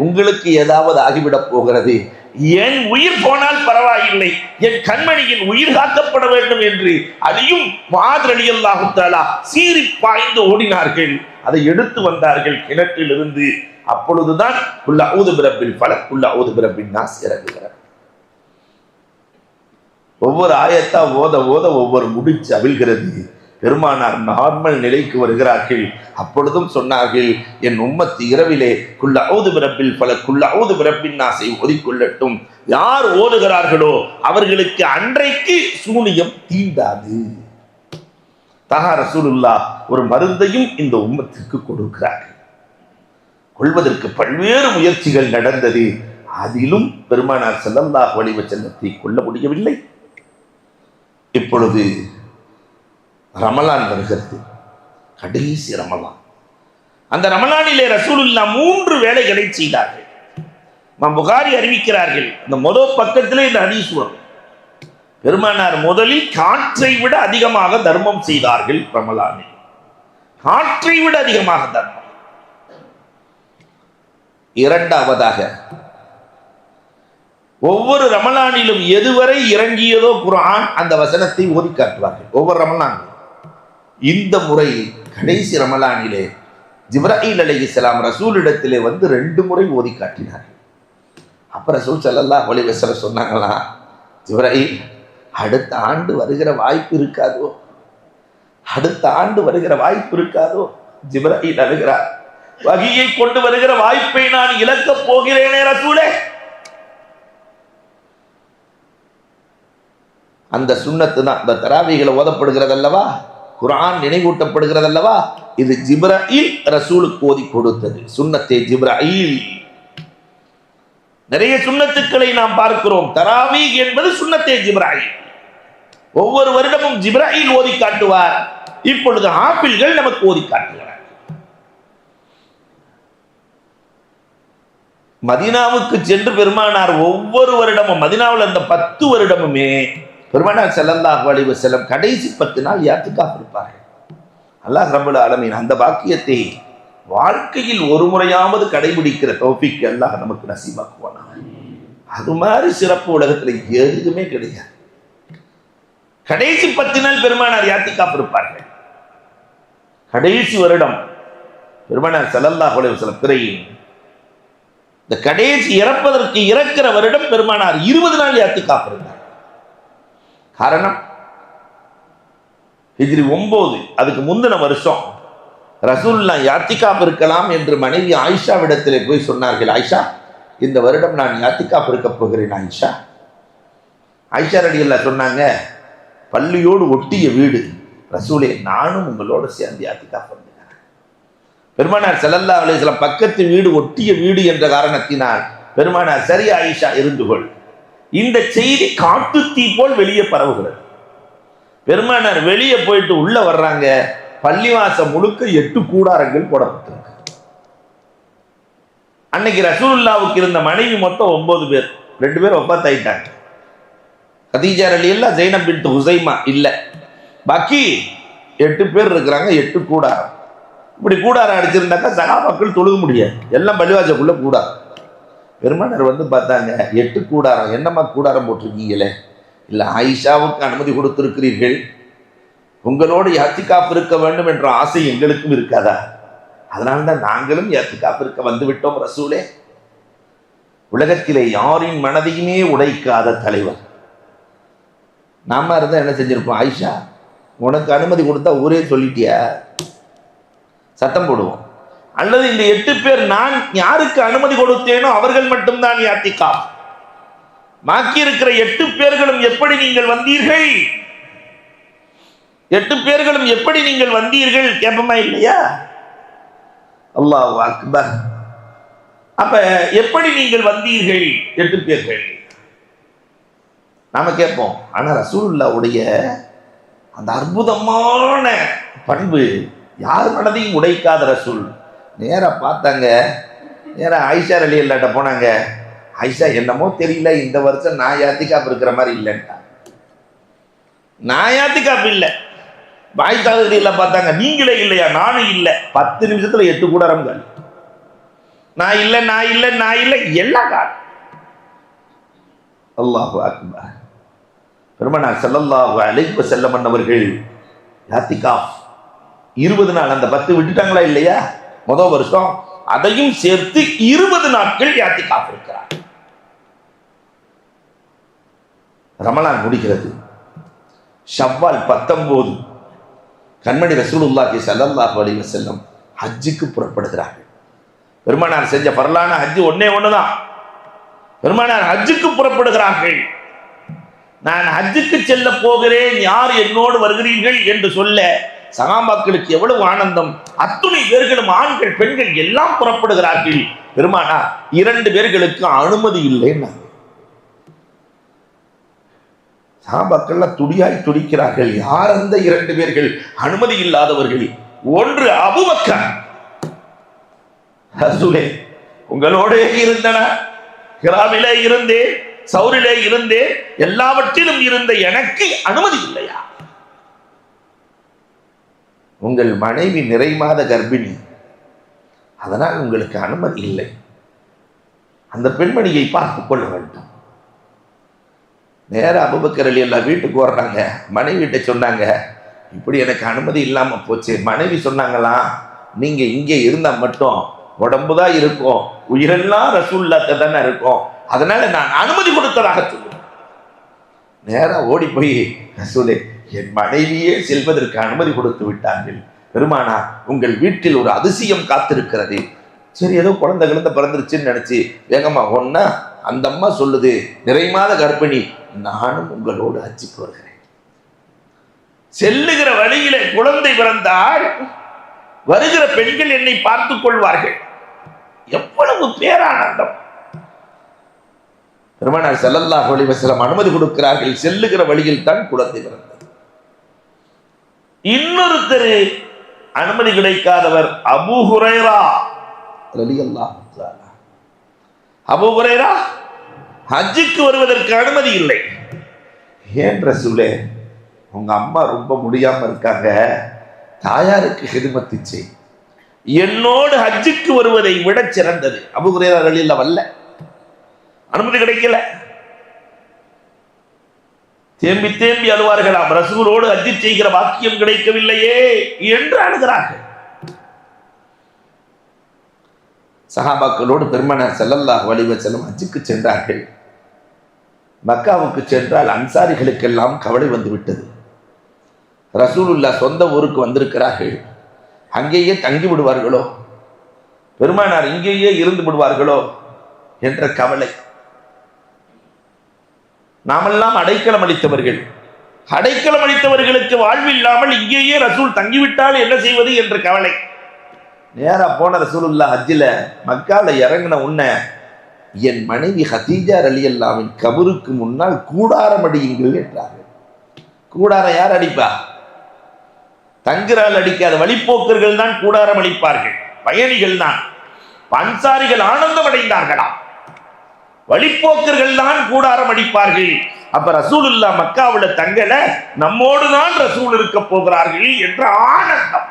உங்களுக்கு ஏதாவது ஆகிவிடப் போகிறது, என் உயிர் போனால் பரவாயில்லை, என் கண்மணியின் உயிர் காக்கப்பட வேண்டும் என்று அலியும் முஆத் ரலியல்லாஹு தஆலா சீறி பாய்ந்து ஓடினார்கள். அதை எடுத்து வந்தார்கள் கிணற்றிலிருந்து. அப்பொழுதுதான் குல் அஊது பிரப்பில் ஃபலக், குல் அஊது பிரப்பின் நாஸ் இறங்குகிறார். ஒவ்வொரு ஆயத்தா ஓத ஓத ஒவ்வொரு முடிச்சு அவிழ்கிறது. பெருமானார் நார்மல் நிலைக்கு வருகிறார்கள். அப்பொழுதும் சொன்னார்கள், என் உம்மத்து இரவிலே குல் அஊது பிரப்பில் ஃபலக், குல் அஊது பிரப்பின் நாஸை ஓதிக்கொள்ளட்டும். யார் ஓதுகிறார்களோ அவர்களுக்கு அன்றைக்கு சூனியம் தீண்டாது. தஹா ரசூலுல்லாஹ் ஒரு மருந்தையும் இந்த உம்மத்திற்கு கொடுக்கிறார்கள். கொள்வதற்கு பல்வேறு முயற்சிகள் நடந்தது. அதிலும் பெருமானார் ஸல்லல்லாஹு அலைஹி வஸல்லத்தை கொள்ள முடியவில்லை. இப்பொழுது ரமலான் வருகிறது, கடைசி ரமலான். அந்த ரமலானிலே ரசூலுல்லாஹ் 3 வேளைகளை செய்தார்கள். புகாரி அறிவிக்கிறார்கள், அந்த முதல் பக்கத்திலே இந்த ஹதீஸ் வரும். பெருமானார் முதலில் காற்றை விட அதிகமாக தர்மம் செய்தார்கள் ரமலானில். காற்றை விட அதிகமாக தர்மம். இரண்டாவதாக, ஒவ்வொரு ரமலானிலும் எதுவரை இறங்கியதோ குர்ஆன் அந்த வசனத்தை ஓதி காட்டுவார்கள் ஒவ்வொரு ரமலானிலும். இந்த முறை கடைசி ரமலானிலே ஜிப்ராயில் அலைஹிஸ்ஸலாம் ரசூலிடத்திலே வந்து 2 முறை ஓதி காட்டினார்கள். அப்ப ரசூல் ஸல்லல்லாஹு அலைஹி வஸல்லம் சொன்னாங்களா, ஜிப்ராயில் அடுத்த ஆண்டு வருகிற வாய்ப்பு இருக்காதோ, அடுத்த ஆண்டு வருகிற வாய்ப்பு இருக்காதோ. ஜிப்ராயில் அழுகிறார், வஹியை கொண்டு வருகிற வாய்ப்பை நான் இழக்கப் போகிறேனே ரசூலே. அந்த சுன்னத்து தான், இந்த தராவீகளை ஓதப்படுகிறது அல்லவா, குர்ஆன் நினைவூட்டப்படுகிறது அல்லவா, இது ஜிப்ராயில் ரசூலுக்கு ஓதி கொடுத்தது சுன்னத்தே ஜிப்ராயில். நிறைய சுன்னத்துக்களை நாம் பார்க்கிறோம். தராவீஹ் என்பது சுன்னத்தே ஜிப்ராயில். ஒவ்வொரு வருடமும் ஜிப்ராயில் ஓதி காட்டுவார். இப்பொழுது ஹாஃபில்கள் நமக்கு ஓதி காட்டுகிறார். மதீனாவுக்கு சென்று பெருமானார் ஒவ்வொரு வருடமும், மதீனாவில் அந்த 10 வருடமுமே பெருமானார் ஸல்லல்லாஹு அலைஹி வஸல்லம் கடைசி 10 நாள் இஅ்திகாஃப் இருப்பார்கள். அல்லாஹ் ரப்பல் ஆலமீன் அந்த பாக்கியத்தை வாழ்க்கையில் ஒரு முறையாவது கடைபிடிக்கிற தௌஃபீக் அல்லாஹ் நமக்கு நசீபாக்குவானாக. அது மாதிரி சிறப்பு உலகத்தில் எதுவுமே கிடையாது. கடைசி 10 நாள் பெருமானார் இஅ்திகாஃப் இருப்பார்கள். கடைசி வருடம் பெருமானார் ஸல்லல்லாஹு அலைஹி வஸல்லம் பிறையின் இந்த கடைசி இறப்பதற்கு இறக்கிற வருடம் பெருமானார் 20 நாள் இஅ்திகாஃப் இருந்தார். காரணம், ஹிஜ்ரி 9, அதுக்கு முந்தின வருஷம் ரசூலுல்லாஹ் இஅ்திகாஃப் இருக்கலாம் என்று மனைவி ஆயிஷாவிடத்திலே போய் சொன்னார்கள். ஆயிஷா, இந்த வருடம் நான் இஅ்திகாஃப் இருக்க போகிறேன் ஆயிஷா. ஆயிஷா ரலியல்லாஹு சொன்னாங்க, பள்ளியோடு ஒட்டிய வீடு ரசூலே, நானும் உங்களோட சேர்ந்து இஅ்திகாஃப் வந்தேன். பெருமானார் ஸல்லல்லாஹு அலைஹி வஸல்லம் பக்கத்து வீடு ஒட்டிய வீடு என்ற காரணத்தினால் பெருமானார், சரி ஆயிஷா இருந்து கொள். இந்த செய்தி காட்டு தீ போல் வெளியே பரவுகிறது. பெருமானார் வெளியே போயிட்டு உள்ள வர்றாங்க. பள்ளிவாசம் முழுக்க 8 கூடாரங்கள் போடப்பட்டிருக்கு. அன்னைக்கு ரசூலுல்லாவுக்கு இருந்த மனைவி மொத்தம் 9 பேர். 2 பேர் வஃபாத் ஆயிட்டாங்க. கதீஜா ரலியல்லாஹு, ஜைனப் பின்த் ஹுஸைமா இல்ல, பாக்கி 8 பேர் இருக்கிறாங்க. 8 கூடாரம். இப்படி கூடாரம் அடிச்சிருந்தாக்கா சஹாபாக்கள் தொழுக முடியாது. எல்லாம் பள்ளிவாசலுக்குள்ள கூடாரம். பெருமானார் வந்து பார்த்தாங்க, 8 கூடாரம், என்னம்மா கூடாரம் போட்டிருக்கீங்களே? இல்லை, ஆயிஷாவுக்கு அனுமதி கொடுத்திருக்கிறீர்கள், உங்களோடு இஅ்திகாஃப் இருக்க வேண்டும் என்ற ஆசை எங்களுக்கும் இருக்காதா? அதனால்தான் நாங்களும் ஏத்துக்காப்பிற்க வந்து விட்டோம் ரசூலே. உலகத்திலே யாரின் மனதையுமே உடைக்காத தலைவர். நாம இருந்தா என்ன செஞ்சிருப்போம்? ஆயிஷா, உனக்கு அனுமதி கொடுத்தா ஊரே சொல்லிட்டியா, சத்தம் போடுவோம். அல்லது இந்த 8 பேர் நான் யாருக்கு அனுமதி கொடுத்தேனோ அவர்கள் மட்டும்தான் யாத்திகாப். பாக்கி இருக்கிற 8 பேர்களும் எப்படி நீங்கள் வந்தீர்கள், 8 பேர்களும் எப்படி நீங்கள் வந்தீர்கள் கேட்போமா இல்லையா? அல்லாஹ் அக்பர். அப்ப எப்படி நீங்கள் வந்தீர்கள் 8 பேர்கள் நாம கேட்போம். ஆனா ரசூலுல்லாஹ்வுடைய அந்த அற்புதமான பண்பு யார் மனதையும் உடைக்காத ரசூல். நேரா பார்த்தாங்க, நேரா ஆயிஷா ரலியல்லாஹு அன்ஹா போனாங்க. ஆயிஷா, என்னமோ தெரியல, இந்த வருஷம் நான் யாத்திகாப் இருக்கிற மாதிரி இல்லைன்ட்டா. நான் யாத்திகாப் இல்லை. ஆயிஷா ரலியல்லாஹு பார்த்தாங்க, நீங்களே இல்லையா? நானும் இல்லை. 10 நிமிஷத்துல 8 கூடாரங்கள். நான் இல்லை, நான் இல்லை, நான் இல்லை, எல்லாம் கால். அல்லாஹு அக்பர். பெருமானார் ஸல்லல்லாஹு அலைஹி வஸல்லம் அவர்கள் யாத்திகாப் 20 நாள், அந்த 10 விட்டுட்டாங்களா இல்லையா முதல் வருஷம், அதையும் சேர்த்து 20 நாட்கள் யாத்திகாப் இருக்கிறார். ரமலான் முடிகிறது. ஷவ்வால் 19 கண்மணி ரசூலுல்லாஹி ஸல்லல்லாஹு அலைஹி வஸல்லம் ஹஜ்ஜுக்கு புறப்படுகிறார்கள். பெருமானார் செஞ்ச ஃபர்லான ஹஜ் ஒன்னே ஒண்ணுதான். பெருமானார் ஹஜ்ஜுக்கு புறப்படுகிறார்கள். நான் ஹஜ்ஜுக்கு செல்ல போகிறேன், யார் என்னோடு வருகிறீர்கள் என்று சொல்ல சகாபாக்களுக்கு எவ்வளவு ஆனந்தம். அத்துணை பேர்களும் ஆண்கள் பெண்கள் எல்லாம் புறப்படுகிறார்கள். பெருமானார் 2 பேர்களுக்கு அனுமதி இல்லைன்னா சகாபாக்கள் துடியாய் துடிக்கிறார்கள். யார் அந்த 2 பேர்கள் அனுமதி இல்லாதவர்கள்? ஒன்று அபூபக்கர். ரசூலே, உங்களோட இருந்தன, கிராமிலே இருந்தே, சௌரிலே இருந்தே, எல்லாவற்றிலும் இருந்த எனக்கு அனுமதி இல்லையா? உங்கள் மனைவி நிறைமாத கர்ப்பிணி, அதனால் உங்களுக்கு அனுமதி இல்லை. அந்த பெண்மணியை பார்த்துக் கொள்ள வேண்டும். நேர அபூபக்கர் ரலியல்லாஹு வீட்டுக்கு வர்றாங்க. மனைவிட்ட சொன்னாங்க, இப்படி எனக்கு அனுமதி இல்லாம போச்சு. மனைவி சொன்னாங்களாம், நீங்க இங்கே இருந்தா மட்டும் உடம்புதான் இருக்கும், உயிரெல்லாம் ரசூலுல்லாஹ்ட்ட தானே இருக்கும், அதனால நான் அனுமதி கொடுத்ததாக சொல்லுவேன். நேரா ஓடி போய், ரசூலே, என் மனைவியே செல்வதற்கு அனுமதி கொடுத்து விட்டார்கள். பெருமானா, உங்கள் வீட்டில் ஒரு அதிசயம் காத்திருக்கிறது. சரி, ஏதோ குழந்தை பிறந்துருச்சுன்னு நினைச்சு வேகமா ஒன்னா அந்த அம்மா சொல்லுது, நிறைமாத கர்ப்பிணி, நானும் உங்களோடு ஹஜ்ஜுக்கு வருகிறேன். செல்லுகிற வழியில குழந்தை பிறந்தால் வருகிற பெண்கள் என்னை பார்த்துக் கொள்வார்கள். எவ்வளவு பேரானந்தம். பெருமானார் ஸல்லல்லாஹு அலைஹி வஸல்லம் அனுமதி கொடுக்கிறார்கள். செல்லுகிற வழியில் தான் குழந்தை பிறந்தது. இன்னொருத்தர் அனுமதி கிடைக்காதவர் அபூ ஹுரைரா ரலியல்லாஹு தஆலா. அபூ ஹுரைரா ஹஜ்ஜுக்கு வருவதற்கு அனுமதி இல்லை. ஏன் ரசூலே? உங்க அம்மா ரொம்ப முடியாம இருக்காங்க, தாயாருக்கு ஹிதுமத்து செய், என்னோடு ஹஜ்ஜுக்கு வருவதை விட சிறந்தது. அபூ ஹுரைரா ரலியல்லாஹு வரல, அனுமதி கிடைக்கல. தேம்பி தேம்பி அழுவார்களாம், ரசூலோடு ஹஜ்ஜு செய்கிற பாக்கியம் கிடைக்கவில்லையே என்று அழுகிறார்கள். சஹாபாக்களோடு பெருமானார் ஸல்லல்லாஹு அலைஹி வஸல்லம் ஹஜ்ஜுக்கு சென்றார்கள். மக்காவுக்கு சென்றால் அன்சாரிகளுக்கெல்லாம் கவலை வந்துவிட்டது. ரசூலுல்லாஹ் சொந்த ஊருக்கு வந்திருக்கிறார்கள், அங்கேயே தங்கி விடுவார்களோ, பெருமானார் இங்கேயே இருந்து விடுவார்களோ என்ற கவலை. நாமெல்லாம் அடைக்கலம் அளித்தவர்கள், அடைக்கலம் அளித்தவர்களுக்கு வாழ்வில்லாமல் இங்கேயே ரசூல் தங்கிவிட்டால் என்ன செய்வது என்ற கவலை. நேரா போன ரசூலுல்லாஹ் ஹஜ்ஜில மக்கால இறங்கின உன்ன, என் மனைவி ஹதீஜா ரலியல்லாஹு கபருக்கு முன்னால் கூடாரம் அடியுங்கள் என்றார்கள். கூடாரம் யார் அடிப்பா? தங்குறால் அடிக்காத வழிப்போக்கர்கள் தான் கூடாரம் அடிப்பார்கள், பயணிகள் தான். அன்சாரிகள் ஆனந்தம் அடைந்தார்களாம், வழிப்போக்கர்கள் தான் கூடாரம் அடிப்பார்கள். அப்ப ரசூலுல்லாஹ் மக்காவுல தங்கல, நம்மோடு தான் ரசூல் இருக்க போகிறார்கள் என்ற ஆனந்தம்.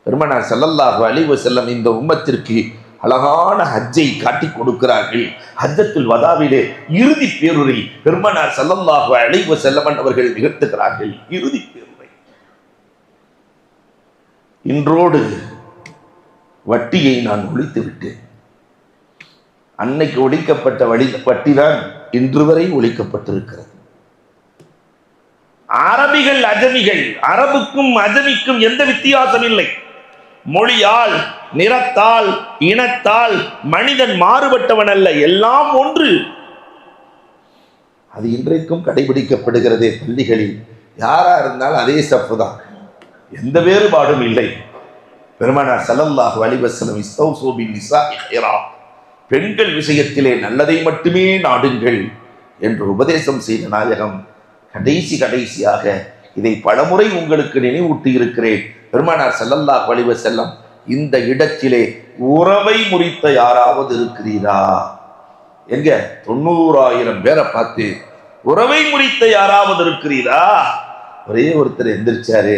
பெருமானார் ஸல்லல்லாஹு அலைஹி வஸல்லம் இந்த உம்மத்திற்கு அழகான ஹஜ்ஜை காட்டி கொடுக்கிறார்கள். ஹஜ்ஜத்துல் வதாவிலே இறுதி பேருரை பெருமானார் ஸல்லல்லாஹு அலைஹி வஸல்லம் அவர்கள் நிகழ்த்துகிறார்கள். இறுதி பேருரை இன்றோடு வட்டியை நான் ஒழித்து விட்டேன். அன்னைக்கு ஒழிக்கப்பட்ட வட்டிதான் இன்று வரை ஒழிக்கப்பட்டிருக்கிறது. அரபிகள் அஜமிகள், அரபுக்கும் அஜமிக்கும் எந்த வித்தியாசம் இல்லை. மொழியால், நிறத்தால், இனத்தால் மனிதன் மாறுபட்டவன் அல்ல, எல்லாம் ஒன்று. அது இன்றைக்கும் கடைபிடிக்கப்படுகிறதே பள்ளிகளில். யாரா இருந்தாலும் அதே சப்பு தான், எந்த வேறுபாடும் இல்லை. பெருமானார் ஸல்லல்லாஹு அலைஹி வஸல்லம் இஸ்தௌஸூ பின் நிஸாஇ கைரா, பெண்கள் விஷயத்திலே நல்லதை மட்டுமே நாடுங்கள் என்று உபதேசம் செய்த நாயகம் கடைசியாக இதை பலமுறை உங்களுக்கு நினைவூட்டி இருக்கிறேன். பெருமானார் ஸல்லல்லாஹு அலைஹி வஸல்லம் இந்த இடத்திலே உறவை முறித்த யாராவது இருக்கிறீரா? எங்க 90,000 பேரை பார்த்து உறவை முறித்த யாராவது இருக்கிறீரா? ஒரே ஒருத்தர் எந்திரிச்சாரு,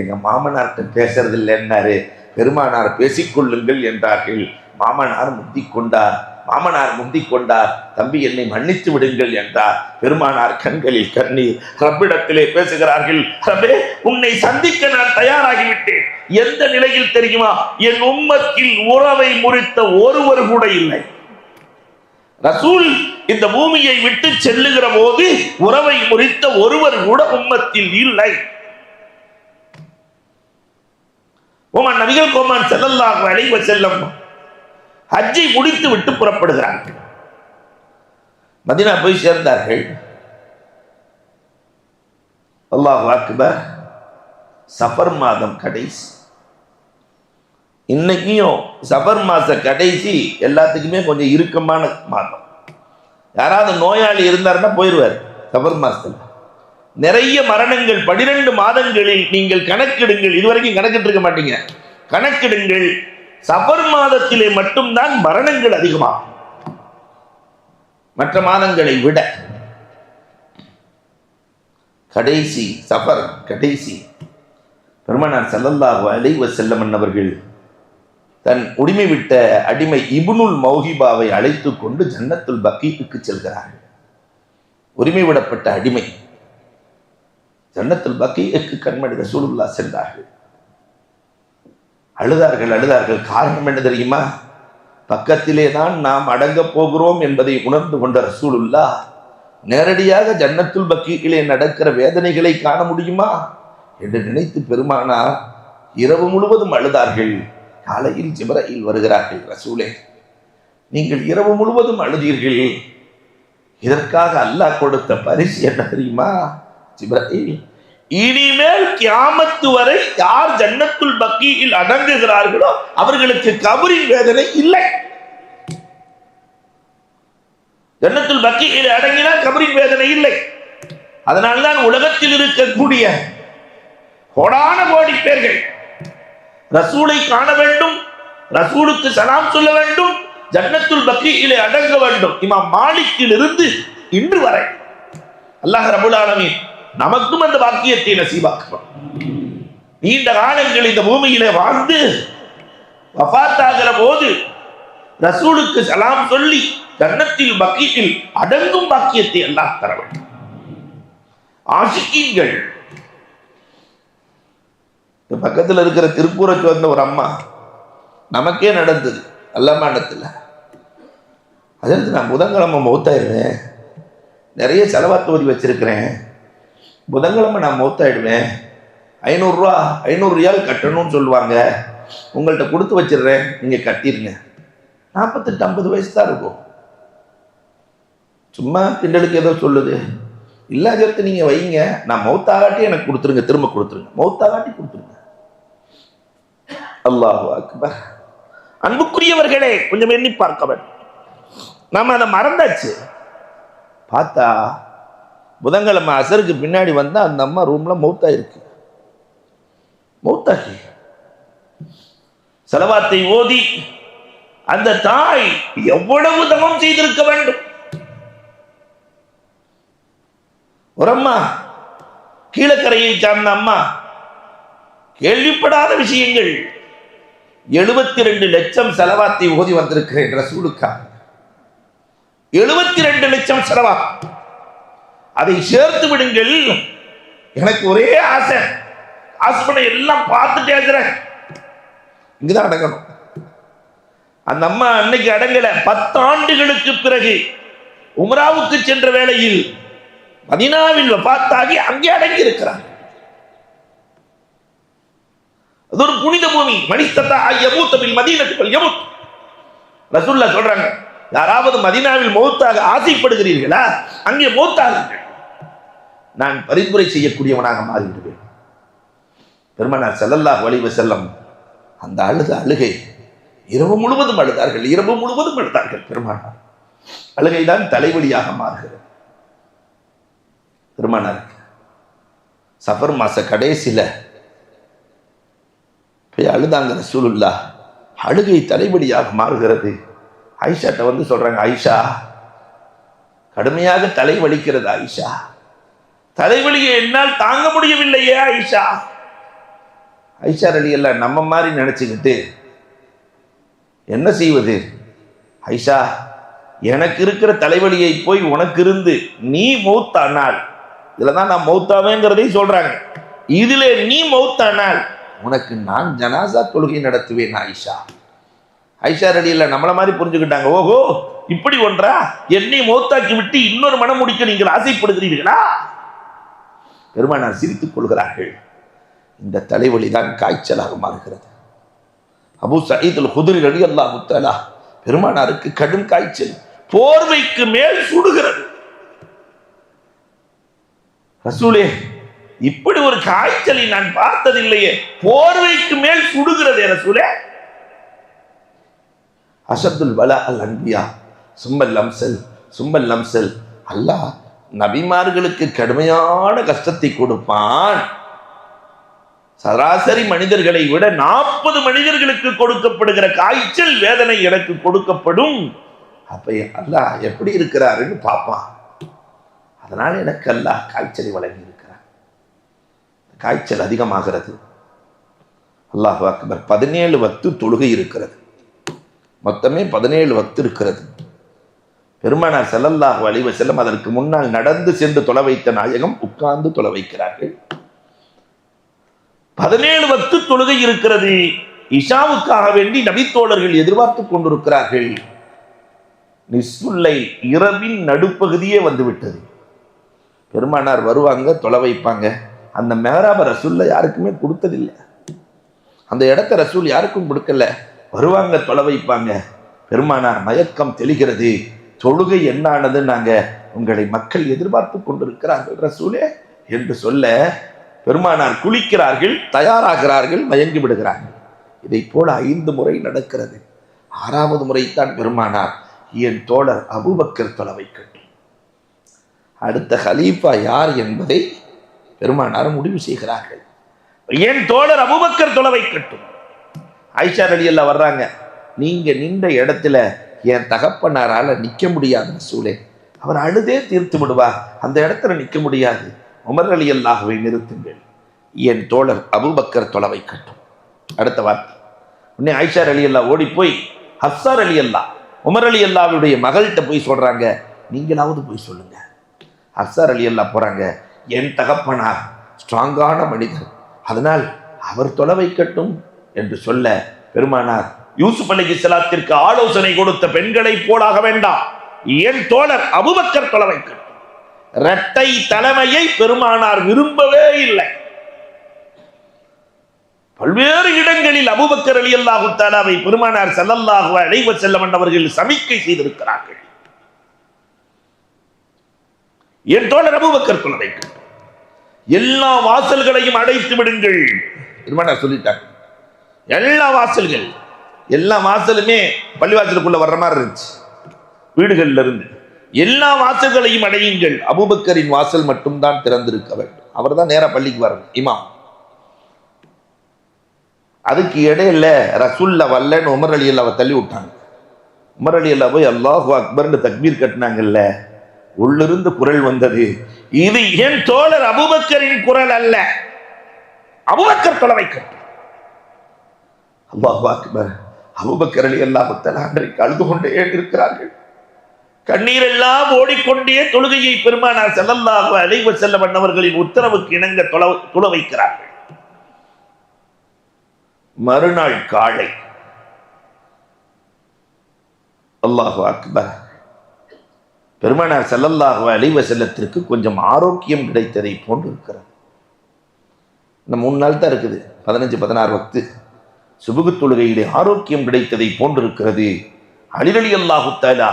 எங்க மாமனார்கிட்ட பேசுறது இல்லைன்னாரு. பெருமானார் பேசிக்கொள்ளுங்கள் என்றார்கள். மாமனார் முந்திக் கொண்டார். தம்பி, என்னை மன்னித்து விடுங்கள் என்றார். பெருமானார் கண்களில் கண்ணீர். ரப்பிடத்திலே பேசுகிறார்கள், ரப்பே, உன்னை சந்திக்க நான் தயாராகிவிட்டேன். எந்த நிலையில் தெரியுமா? என் உம்மத்தில் உறவை முறித்த ஒருவர் கூட இல்லை. ரசூல் இந்த பூமியை விட்டு செல்லுகிற போது உறவை முறித்த ஒருவர் கூட உம்மத்தில் இல்லை. ஓமான் நபிகள் கோமான் ஸல்லல்லாஹு அலைஹி வஸல்லம் ஹஜ்ஜை முடித்து விட்டு புறப்படுகிறார்கள். மதீனா போய் சேர்ந்தார்கள். அல்லாஹு அக்பர். சஃபர் மாதம் கடைசி. இன்னைக்கும் சஃபர் மாச கடைசி எல்லாத்துக்குமே கொஞ்சம் இறுக்கமான மாதம். யாராவது நோயாளி இருந்தாருன்னா போயிடுவார். சஃபர் மாசத்துல நிறைய மரணங்கள் 12 மாதங்களில் நீங்கள் கணக்கிடுங்கள். இதுவரைக்கும் கணக்கிட்டு இருக்க மாட்டீங்க. கணக்கிடுங்கள். சஃபர் மாதத்திலே மட்டும்தான் மரணங்கள் அதிகமாகும் மற்ற மாதங்களை விட. கடைசி சஃபர் கடைசி. பெருமானார் ஸல்லல்லாஹு அலைஹி வஸல்லம் அவர்கள் தன் உரிமை விட்ட அடிமை இப்னுல் மௌஹிபாவை அழைத்து கொண்டு ஜன்னத்துல் பக்கீக்கு செல்கிறார்கள். உரிமை விடப்பட்ட அடிமை ஜன்னத்துல் பக்கீக்கு கண்மணி ரசூலுல்லாஹ் சென்றார்கள். அழுதார்கள். காரணம் என்ன தெரியுமா? பக்கத்திலே தான் நாம் அடங்க போகிறோம் என்பதை உணர்ந்து கொண்ட ரசூலுல்லாஹ் நேரடியாக ஜன்னத்துல் பக்கீயிலே நடக்கிற வேதனைகளை காண முடியுமா என்று நினைத்து பெருமானார் இரவு முழுவதும் அழுதார்கள். காலையில் ஜிப்ரீல் வருகிறார்கள். ரசூலே, நீங்கள் இரவு முழுவதும் அழுதீர்கள். இதற்காக அல்லாஹ் கொடுத்த பரிசு என்ன தெரியுமா? ஜிப்ரீல், இனிமேல் கியாமத்து வரை யார் ஜன்னத்துல் பக்கீயில் அடங்குகிறார்களோ அவர்களுக்கு கபரின் வேதனை இல்லை. ஜன்னத்துல் பக்கீயில் அடங்கினால் கபரின் வேதனை இல்லை. அதனால்தான் உலகத்தில் இருக்கக்கூடிய கோடான கோடி பேர்கள் ரசூலை காண வேண்டும், ரசூலுக்கு சலாம் சொல்ல வேண்டும், ஜன்னத்துல் பக்கீயிலே அடங்க வேண்டும். இமாம் மாலிக்கில் இருந்து இன்று வரை அல்லாஹ் ரப்பல் ஆலமீன் நமக்கும் அந்த பாக்கியத்தை நசீபாக்குவான். நீண்ட காலங்கள் இந்த பூமியிலே வாழ்ந்து வஃபாத்தாகிற போது ரசூலுக்கு சலாம் சொல்லி ஜன்னத்தில் பக்கீயில் அடங்கும் பாக்கியத்தை அல்லாஹ் தர வேண்டும். ஆஷிகீன்கள். பக்கத்தில் இருக்கிற திருப்பூருக்கு வந்த ஒரு அம்மா, நமக்கே நடந்தது அல்லமானத்தில். அதற்கு நான் புதன்கிழமை மௌத்தாயிடுவேன், நிறைய செலவாத்து ஓதி வச்சிருக்கிறேன், புதன்கிழமை நான் மௌத்தாயிடுவேன், 500 ரியால் கட்டணும்னு சொல்லுவாங்க, உங்கள்கிட்ட கொடுத்து வச்சிடுறேன், நீங்கள் கட்டிடுங்க. 48-50 வயசு தான் இருக்கும். சும்மா கிண்டலுக்கு ஏதோ சொல்லுது. இல்லாஜரத்தை நீங்கள் வைங்க, நான் மௌத்தாகாட்டி எனக்கு கொடுத்துருங்க, திரும்ப கொடுத்துருங்க, மௌத்தாகாட்டி கொடுத்துருங்க. அல்லாஹு அக்பர். அன்புக்குரியவர்களே, கொஞ்சம் எண்ணி பார்க்க வேண்டும். நாம அதை மறந்தாச்சு. பார்த்தா புதன்கிழமை அசருக்கு பின்னாடி வந்தா அந்த அம்மா ரூம்ல மௌத்தாயிருக்கு. மௌத்தாகி செலவாத்தை ஓதி அந்த தாய் எவ்வளவு தவம் செய்திருக்க வேண்டும். ஒரு அம்மா, கீழக்கரையை சார்ந்த அம்மா, கேள்விப்படாத விஷயங்கள். 72 லட்சம் செலவாத்தை ஓதி வந்திருக்கிறேன் ரசூலுக்காக. 72 லட்சம் செலவா, அதை சேர்த்து விடுங்கள். எனக்கு ஒரே ஆசை, ஆசைப்பட எல்லாம் பார்த்துட்டே இருக்கிறேன், இங்கதான் அடங்கணும். அந்த அம்மா அன்னைக்கு அடங்கல. 10 ஆண்டுகளுக்கு பிறகு உம்ராவுக்கு சென்ற வேளையில் மதீனாவில் வஃபாத்தாகி அங்கே அடங்கி இருக்கிறார். அது ஒரு புனித பூமி. மனிதத்தா யமூத்தபில் மதீனத்துல் யமூத். ரசூலுல்லாஹ் சொல்றாங்க, யாராவது மதீனாவில் மௌத்தாக ஆசைப்படுகிறீர்களா, அங்கே மௌத்தாகுங்கள், நான் பரிந்துரை செய்யக்கூடியவனாக மாறிவிடுவேன். பெருமானார் ஸல்லல்லாஹு அலைஹி வஸல்லம் அந்த அழுகை இரவு முழுவதும் அழுதார்கள். இரவு முழுவதும் அழுதார்கள். பெருமானார் அழுகைதான் தலைவலியாக மாறுகிறது. பெருமானார் சஃபர் மாச கடைசியில போய் அழுதாங்க ரசூலுல்லாஹ். அழுகை தலைவலியாக மாறுகிறது. ஆயிஷாட்ட வந்து சொல்றாங்க, ஆயிஷா கடுமையாக தலை வலிக்கிறது ஆயிஷா, தலைவலியை என்னால் தாங்க முடியவில்லையே ஆயிஷா. ஆயிஷா ரலியல்லாஹு நம்ம மாதிரி நினைச்சுக்கிட்டு என்ன செய்வது, ஐஷா எனக்கு இருக்கிற தலைவலியை போய் உனக்கு இருந்து நீ மௌத்தானால், இதுல தான் நான் மௌத்தாவேங்கிறதை சொல்றாங்க, இதுல நீ மௌத்தானால் உனக்கு நான் ஜனாசா தொழுகை நடத்துவேன் ஆயிஷா. ஐஷா ரலியல்லாஹு நம்மள மாதிரி புரிஞ்சுக்கிட்டாங்க. ஓஹோ இப்படி ஒன்றா, என்னை மௌத்தாக்கி விட்டு இன்னொரு மனம் முடிக்க நீங்கள் ஆசைப்படுகிறீர்களா? பெருமானார் சிரித்துக் கொள்கிறார்கள். இந்த தலைவலி தான் காய்ச்சலாக மாறுகிறது. அபூ சயீத் அல் குத்ரி ரலியல்லாஹு தஆலா பெருமானாருக்கு கடும் காய்ச்சல், போர்வைக்கு மேல் சுடுகிறது. ரசூலே இப்படி ஒரு காய்ச்சலை நான் பார்த்ததில்லையே, போர்வைக்கு மேல் சுடுகிறதே ரசூலே. அஷத்துல் பலா அல் அன்பியா சும்மல் அம்சல் சும்மல் அம்சல். அல்லாஹ் நபிமார்களுக்கு கடுமையான கஷ்டத்தை கொடுப்பான். சராசரி மனிதர்களை விட 40 மனிதர்களுக்கு கொடுக்கப்படுகிற காய்ச்சல் வேதனை எனக்கு கொடுக்கப்படும். அப்ப அல்லாஹ் எப்படி இருக்கிறாருன்னு பார்ப்பான். அதனால எனக்கு அல்லாஹ் காய்ச்சலை வழங்கி இருக்கிறார். காய்ச்சல் அதிகமாகிறது. அல்லாஹு அக்பர். 17 வக்து தொழுகை இருக்கிறது. மொத்தமே 17 வக்து இருக்கிறது. பெருமானார் ஸல்லல்லாஹு அலைஹி வஸல்லம் அதற்கு முன்னால் நடந்து சென்று தொலை வைத்த நாயகம் உட்கார்ந்து தொலை வைக்கிறார்கள். 17 வக்து தொழுகை இருக்கிறது. இஷாவுக்காக வேண்டி நபித்தோழர்கள் எதிர்பார்த்து கொண்டிருக்கிறார்கள். நிஸ்ஃபுல்லைல் இரவின் நடுப்பகுதியே வந்துவிட்டது. பெருமானார் வருவாங்க, தொலை வைப்பாங்க. அந்த மெஹராப ரசூல்ல யாருக்குமே கொடுத்ததில்லை. அந்த இடத்த ரசூல் யாருக்கும் கொடுக்கல. வருவாங்க, தொலை வைப்பாங்க. பெருமானார் மயக்கம் தெளிகிறது. தொழுகை என்னானது, நாங்க உங்களை மக்கள் எதிர்பார்த்து கொண்டிருக்கிறார்கள் ரசூலே என்று சொல்ல பெருமானார் குளிக்கிறார்கள், தயாராகிறார்கள், மயங்கி விடுகிறார்கள். இதை போல 5 முறை நடக்கிறது. 6வது முறைத்தான் பெருமானார் என் தோழர் அபூபக்கர் தொலை வைக்கட்டும், அடுத்த ஹலீஃபா யார் என்பதை பெருமானார் முடிவு செய்கிறார்கள். என் தோழர் அபூபக்கர் தொலை வைக்கட்டும். ஆயிஷா ரலியல்லாஹு வர்றாங்க. நீங்க நின்ற இடத்துல என் தகப்பனாரால நிற்க முடியாது ரசூலே, அவர் அழுதே தீர்த்து விடுவார், அந்த இடத்துல நிற்க முடியாது, உமர் ரலியல்லாஹுவை நிறுத்துங்கள், என் தோழர் அபூபக்கர் தொலை வைக்கட்டும். அடுத்த வார்த்தை. உடனே ஆயிஷா ரலியல்லாஹு ஓடி போய் ஹஃப்ஸா ரலியல்லாஹு உமர் ரலியல்லாஹுடைய மகள்கிட்ட போய் சொல்றாங்க, நீங்களாவது போய் சொல்லுங்க. ஹஃப்ஸா ரலியல்லாஹு போறாங்க. என் தகப்பனார் ஸ்ட்ராங்கான மனிதர், அதனால் அவர் தொலை வைக்கட்டும் என்று சொல்ல பெருமானார் யூசுப் அலைஹிஸ்ஸலாத்திற்கு ஆலோசனை கொடுத்த பெண்களை போலாக வேண்டாம், என் தோழர் அபூபக்கர் தொலை வைக்கட்டும். இரட்டை தலைமையை பெருமானார் விரும்பவே இல்லை. பல்வேறு இடங்களில் அபூபக்கர் ரலியல்லாஹு தஆலாவை பெருமானார் ஸல்லல்லாஹு அலைஹி வஸல்லம் அவர்கள் சமிக்கை செய்திருக்கிறார்கள். என் தோழர் அபூபக்கர் தொலை வைக்கட்டும், எல்லா வாசல்களையும் அடைத்து விடுங்கள் பெருமானார் சொல்லிட்டாங்க. எல்லா வாசலுமே பள்ளிவாசலுக்குள்ள வர்ற மாதிரி இருந்துச்சு. வீடுகள்ல இருந்து எல்லா வாசல்களையும் அடையுங்கள், அபூபக்கரின் வாசல் மட்டும்தான் திறந்திருக்க வேண்டும், அவர் தான் நேரா பள்ளிக்கு வரணும், இமாம். அதுக்கு இடையில ரசூல்லா வல்லன்னு உமர் ரலியல்லாஹு தள்ளி விட்டாங்க. உமர் ரலியல்லாஹு போய் அல்லாஹு அக்பர்னு தக்பீர் கட்டினாங்கல்ல, உள்ளிருந்து குரல் வந்தது, இது என் தோழர் அபூபக்கரின் குரல் அல்ல, அபூபக்கர் தொலை வைக்கட்டும். அல்லாஹு அக்பர். அபூபக்கர் ரலியல்லாஹு தஆலா அன்றைக்கு அழுது கொண்டே இருக்கிறார்கள். கண்ணீர் எல்லாம் ஓடிக்கொண்டே தொழுகையை பெருமானார் ஸல்லல்லாஹு அலைஹி வஸல்லம் அவர்களின் உத்தரவுக்கு இணங்க தொலை வைக்கிறார்கள். மறுநாள் காலை அல்லாஹு அக்பர், பெருமானார் ஸல்லல்லாஹு அலைஹி வஸல்லத்திற்கு கொஞ்சம் ஆரோக்கியம் கிடைத்ததை போன்று இருக்கிறது. இந்த 3 நாள் தான் இருக்குது, 15-16 வக்து சுபுகு தொழுகையிலே ஆரோக்கியம் கிடைத்ததை போன்று இருக்கிறது. அலி ரலியல்லாஹு தஆலா,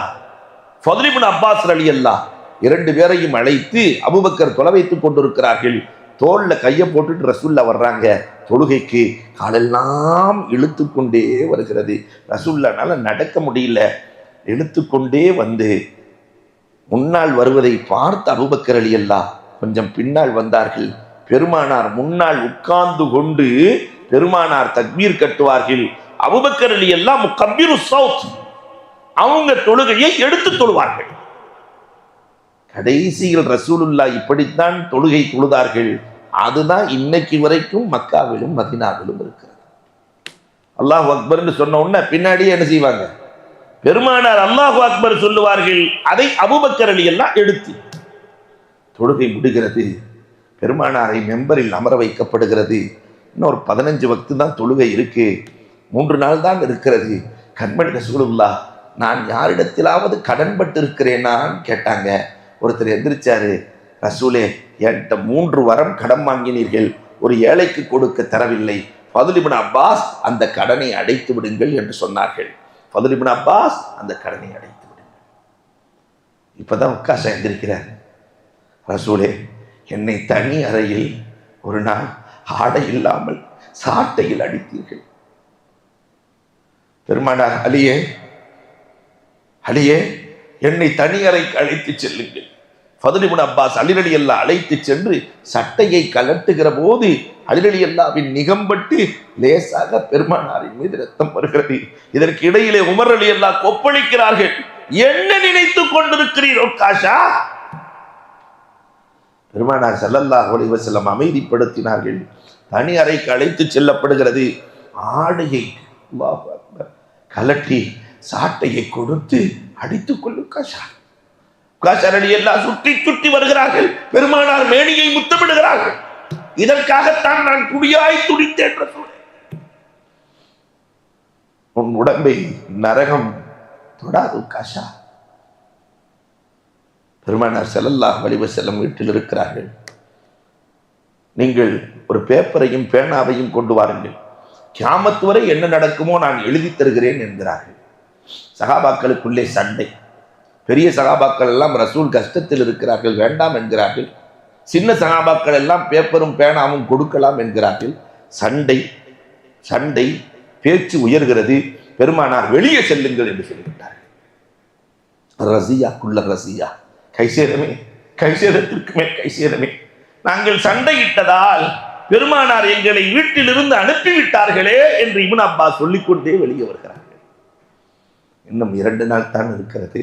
ஃபத்ல் இப்னு அப்பாஸ் ரலியல்லாஹ் 2 பேரையும் அழைத்து அபூபக்கர் தொலை வைத்துக் கொண்டிருக்கிறார்கள். தோல்ல கையை போட்டுட்டு ரசூல்லா வர்றாங்க தொழுகைக்கு. காலெல்லாம் இழுத்து கொண்டே வருகிறது. ரசூல்லானால நடக்க முடியல. இழுத்து கொண்டே வந்து முன்னால் வருவதை பார்த்து அபூபக்கர் ரலியல்லாஹ் கொஞ்சம் பின்னால் வந்தார்கள். பெருமானார் முன்னால் உட்கார்ந்து கொண்டு பெருமானார் தக்பீர் கட்டுவார்கள். அபூபக்கர் ரலியல்லாஹ் முகப்பிரு ஸௌத், அவங்க தொழுகையை எடுத்து தொழுவார்கள். கடைசியில் ரசூலுல்லாஹ் இப்படித்தான் தொழுகை தொழுதார்கள். அதுதான் இன்னைக்கு வரைக்கும் மக்காவிலும் மதீனாவிலும் இருக்கிறது. அல்லாஹ் அக்பர்னு சொன்ன உடனே பின்னாடியே என்ன செய்வாங்க, பெருமானார் அல்லாஹு அக்பர் சொல்லுவார்கள். அதை அபூபக்கர் ரலியல்லாஹ் எடுத்து தொழுகை முடிகிறது. பெருமானாரை மெம்பரில் அமர வைக்கப்படுகிறது. இன்னொரு 15 வக்து தான் தொழுகை இருக்கு, 3 நாள் தான் இருக்கிறது. கண்மணி ரசூலுல்லாஹ், நான் யாரிடத்திலாவது கடன்பட்டு இருக்கிறேனான்னு கேட்டாங்க. ஒருத்தர் எந்திரிச்சாரு, ரசூலே என்கிட்ட 3 வரம் கடன் வாங்கினீர்கள், ஒரு ஏழைக்கு கொடுக்க தரவில்லை. ஃபத்ல் இப்னு அப்பாஸ் அந்த கடனை அடைத்து விடுங்கள் என்று சொன்னார்கள். ஃபத்ல் இப்னு அப்பாஸ் அந்த கடனை அடைத்து விடுங்கள். இப்பதான் உட்காச எந்திரிக்கிறார். ரசூலே, என்னை தனி அறையில் ஒரு நாள் ஆடை இல்லாமல் சாட்டையில் அடித்தீர்கள். பெருமானார், அலியே அலியே, என்னை தனி அறைக்கு அழைத்து செல்லுங்கள். ஃபத்ல் இப்னு அப்பாஸ் அலி ரலியல்லாஹ் அழைத்து சென்று சட்டையை கலட்டுகிற போது அலி ரலியல்லாஹ்வின் நிகம்பட்டு லேசாக பெருமானாரின் மீது ரத்தம் வருகிறது. இதற்கு இடையிலே உமர் ரலியல்லாஹ் கொப்பளிக்கிறார்கள். என்ன நினைத்துக் கொண்டிருக்கிறீரோ காஷா? பெருமானார் ஸல்லல்லாஹு அலைஹி வஸல்லம் அமைதிப்படுத்தினார்கள். தனி அறைக்கு அழைத்து செல்லப்படுகிறது. ஆடையை கலட்டி சாட்டையை கொடுத்து அடித்துக் கொள்ளு காஷா. காஷா ரலியல்லாஹ் சுற்றி சுற்றி வருகிறார்கள். பெருமானார் மேனியை முத்தமிடுகிறார்கள். இதற்காகத்தான் நான் குடியாய் துடித்தேன். உன் உடம்பை நரகம் தொடாது காஷா. பெருமானார் ஸல்லல்லாஹு அலைஹி வஸல்லம் வீட்டில் இருக்கிறார்கள். நீங்கள் ஒரு பேப்பரையும் பேனாவையும் கொண்டு வாருங்கள், கியாமத் வரை என்ன நடக்குமோ நான் எழுதி தருகிறேன் என்கிறார்கள். சகாபாக்களுக்குள்ளே சண்டை. பெரிய சகாபாக்கள் எல்லாம் ரசூல் கஷ்டத்தில் இருக்கிறார்கள், வேண்டாம் என்கிறார்கள். சின்ன சகாபாக்கள் எல்லாம் பேப்பரும் பேனாவும் கொடுக்கலாம் என்கிறார்கள். சண்டை சண்டை, பேச்சு உயர்கிறது. பெருமானார் வெளியே செல்லுங்கள் என்று சொல்லிவிட்டார்கள். ரசியாக்குள்ள ரசியா, கைசேதமே கைசேதத்திற்கு மேல் கைசேதமே. நாங்கள் சண்டையிட்டதால் பெருமானார் எங்களை வீட்டிலிருந்து அனுப்பிவிட்டார்களே என்று இப்னு அப்பாஸ் சொல்லிக்கொண்டே வெளியே வருகிறார்கள். இன்னும் 2 நாள் தான் இருக்கிறது.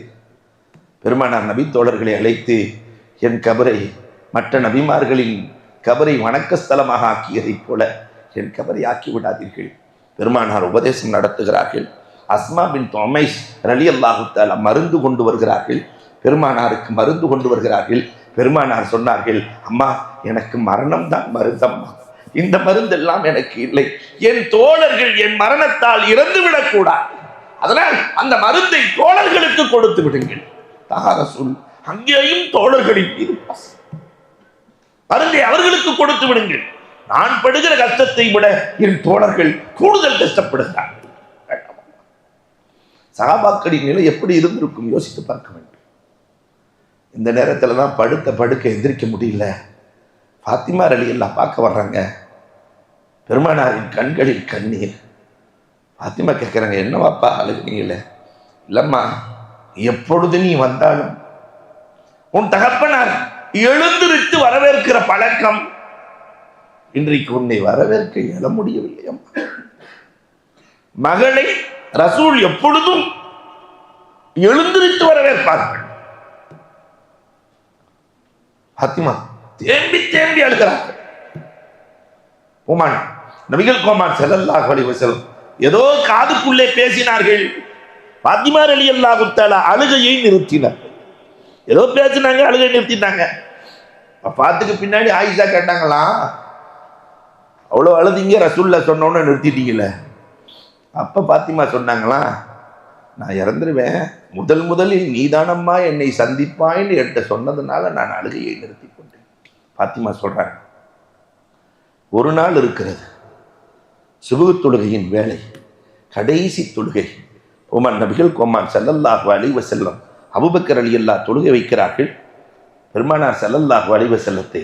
பெருமானார் நபி தோழர்களை அழைத்து, என் கபரை மற்ற நபிமார்களின் கபரை வணக்க ஸ்தலமாக ஆக்கியதைப் போல என் கபரை ஆக்கி விடாதீர்கள். பெருமானார் உபதேசம் நடத்துகிறார்கள். அஸ்மா பின் உமைஸ் ரலியல்லாஹு தஆலா மருந்து கொண்டு வருகிறார்கள். பெருமானாருக்கு மருந்து கொண்டு வருகிறார்கள். பெருமானார் சொன்னார்கள், அம்மா, எனக்கு மரணம் தான் மருந்தம்மா, இந்த மருந்தெல்லாம் எனக்கு இல்லை. என் தோழர்கள் என் மரணத்தால் இறந்துவிடக் கூடாது, அதனால் அந்த மருந்தை தோழர்களுக்கு கொடுத்து விடுங்கள். ரசூல் அங்கேயும் தோழர்களின் மீது மருந்தை அவர்களுக்கு கொடுத்து விடுங்கள். நான் படுகிற கஷ்டத்தை விட என் தோழர்கள் கூடுதல் கஷ்டப்படுகிறார்கள். சஹாபாக்களின் நிலை எப்படி இருந்திருக்கும் யோசித்து பார்க்க வேண்டும். இந்த நேரத்தில் தான் படுத்த படுக்க எந்திரிக்க முடியல. ஃபாத்திமா ரலியல்லாஹ் பார்க்க வர்றாங்க. பெருமானாரின் கண்களில் கண்ணீர். ஃபாத்திமா கேட்குறாங்க, என்னவாப்பா அழுகுனீங்களே? இல்லம்மா, எப்பொழுது நீ வந்தாலும் உன் தகப்பனார் எழுந்திருத்து வரவேற்கிற பழக்கம் இன்றைக்கு உன்னை வரவேற்க இயல முடியவில்லை. அம்மா, மகளை ரசூல் எப்பொழுதும் எழுந்திருத்து வரவேற்பார்கள். ஃபாத்திமா தேம்பி தேம்பி அழுகிறார்கள். ஓமான் நபிகள் கோமான் ஸல்லல்லாஹு அலைஹி வஸல்லம் ஏதோ காதுக்குள்ளே பேசினார்கள். ஃபாத்திமா ரலியல்லாஹு தஆலா அழுகையை நிறுத்தினார். ஏதோ பேசினாங்க, அழுகை நிறுத்திட்டாங்க. பாத்துக்கு பின்னாடி ஆயிஷா கேட்டாங்களா, அவ்வளோ அழுதிங்க, ரசூல்லா சொன்னோன்னு நிறுத்திட்டீங்களே. அப்போ பாத்திமா சொன்னாங்களா, நான் இறந்துருவேன், முதலில் நீதானம்மா என்னை சந்திப்பாயின்னு என்கிட்ட சொன்னதுனால நான் அழுகையை நிறுத்தி கொண்டேன். பாத்திமா சொல்றாங்க, ஒரு நாள் இருக்கிறது, சுபஹ் தொழுகையின் வேலை, கடைசி தொழுகை. உமர் நபிகள் கோமான் ஸல்லல்லாஹு அலைஹி வஸல்லம் அபூபக்கர் ரலியல்லாஹு தொழுகை வைக்கிறார்கள். பெருமானார் ஸல்லல்லாஹு அலைஹி வஸல்லத்தை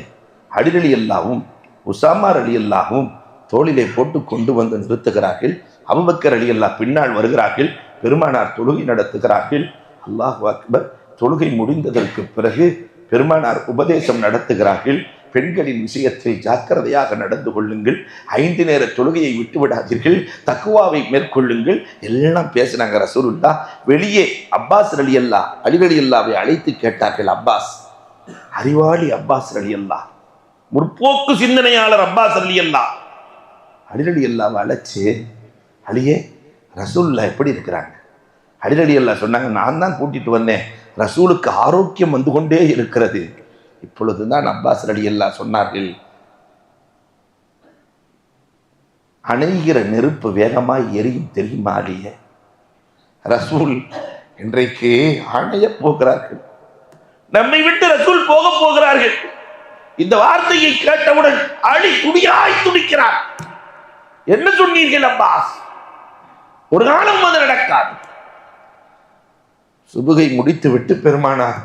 அலி ரலியல்லாஹுவும் உசாமா ரலியல்லாஹுவும் தோளிலே போட்டு கொண்டு வந்து நிறுத்துகிறார்கள். அபூபக்கர் ரலியல்லாஹு பின்னால் வருகிறார்கள். பெருமானார் தொழுகை நடத்துகிறார்கள். அல்லாஹு அக்பர். தொழுகை முடிந்ததற்கு பிறகு பெருமானார் உபதேசம் நடத்துகிறார்கள். பெண்களின் விஷயத்தில் ஜாக்கிரதையாக நடந்து கொள்ளுங்கள், 5 நேர தொழுகையை விட்டுவிடாதீர்கள், தக்குவாவை மேற்கொள்ளுங்கள், எல்லாம் பேசினாங்க ரசூலுல்லாஹ். வெளியே அப்பாஸ் ரலியல்லாஹ் அலி ரலியல்லாஹ்வை அழைத்து கேட்டார்கள். அப்பாஸ், அறிவாளி அப்பாஸ் ரலியல்லாஹ், முற்போக்கு சிந்தனையாளர் அப்பாஸ் ரலியல்லாஹ் அலி ரலியல்லாஹ்வை அழைச்சு, அலியே ரசூலுல்லாஹ் எப்படி இருக்கிறாங்க? அலி ரலியல்லாஹ் சொன்னாங்க, நான் தான் கூட்டிட்டு வந்தேன், ரசூலுக்கு ஆரோக்கியம் வந்து கொண்டே இருக்கிறது. இப்பொழுதுதான் அப்பாஸ் ரலியல்லாஹ் சொன்னார்கள், அணைகிற நெருப்பு வேகமாய் எரியும் தெரியுமா அலியே? ரசூல் இன்றைக்கு அணைய போகிறார்கள், நம்மை விட்டு ரசூல் போக போகிறார்கள். இந்த வார்த்தையை கேட்டவுடன் அலி துடியாய் துடிக்கிறார். என்ன சொன்னீர்கள் அப்பாஸ்? ஒரு காலம் அது நடக்காது. சுபுகை முடித்து விட்டு பெருமானார்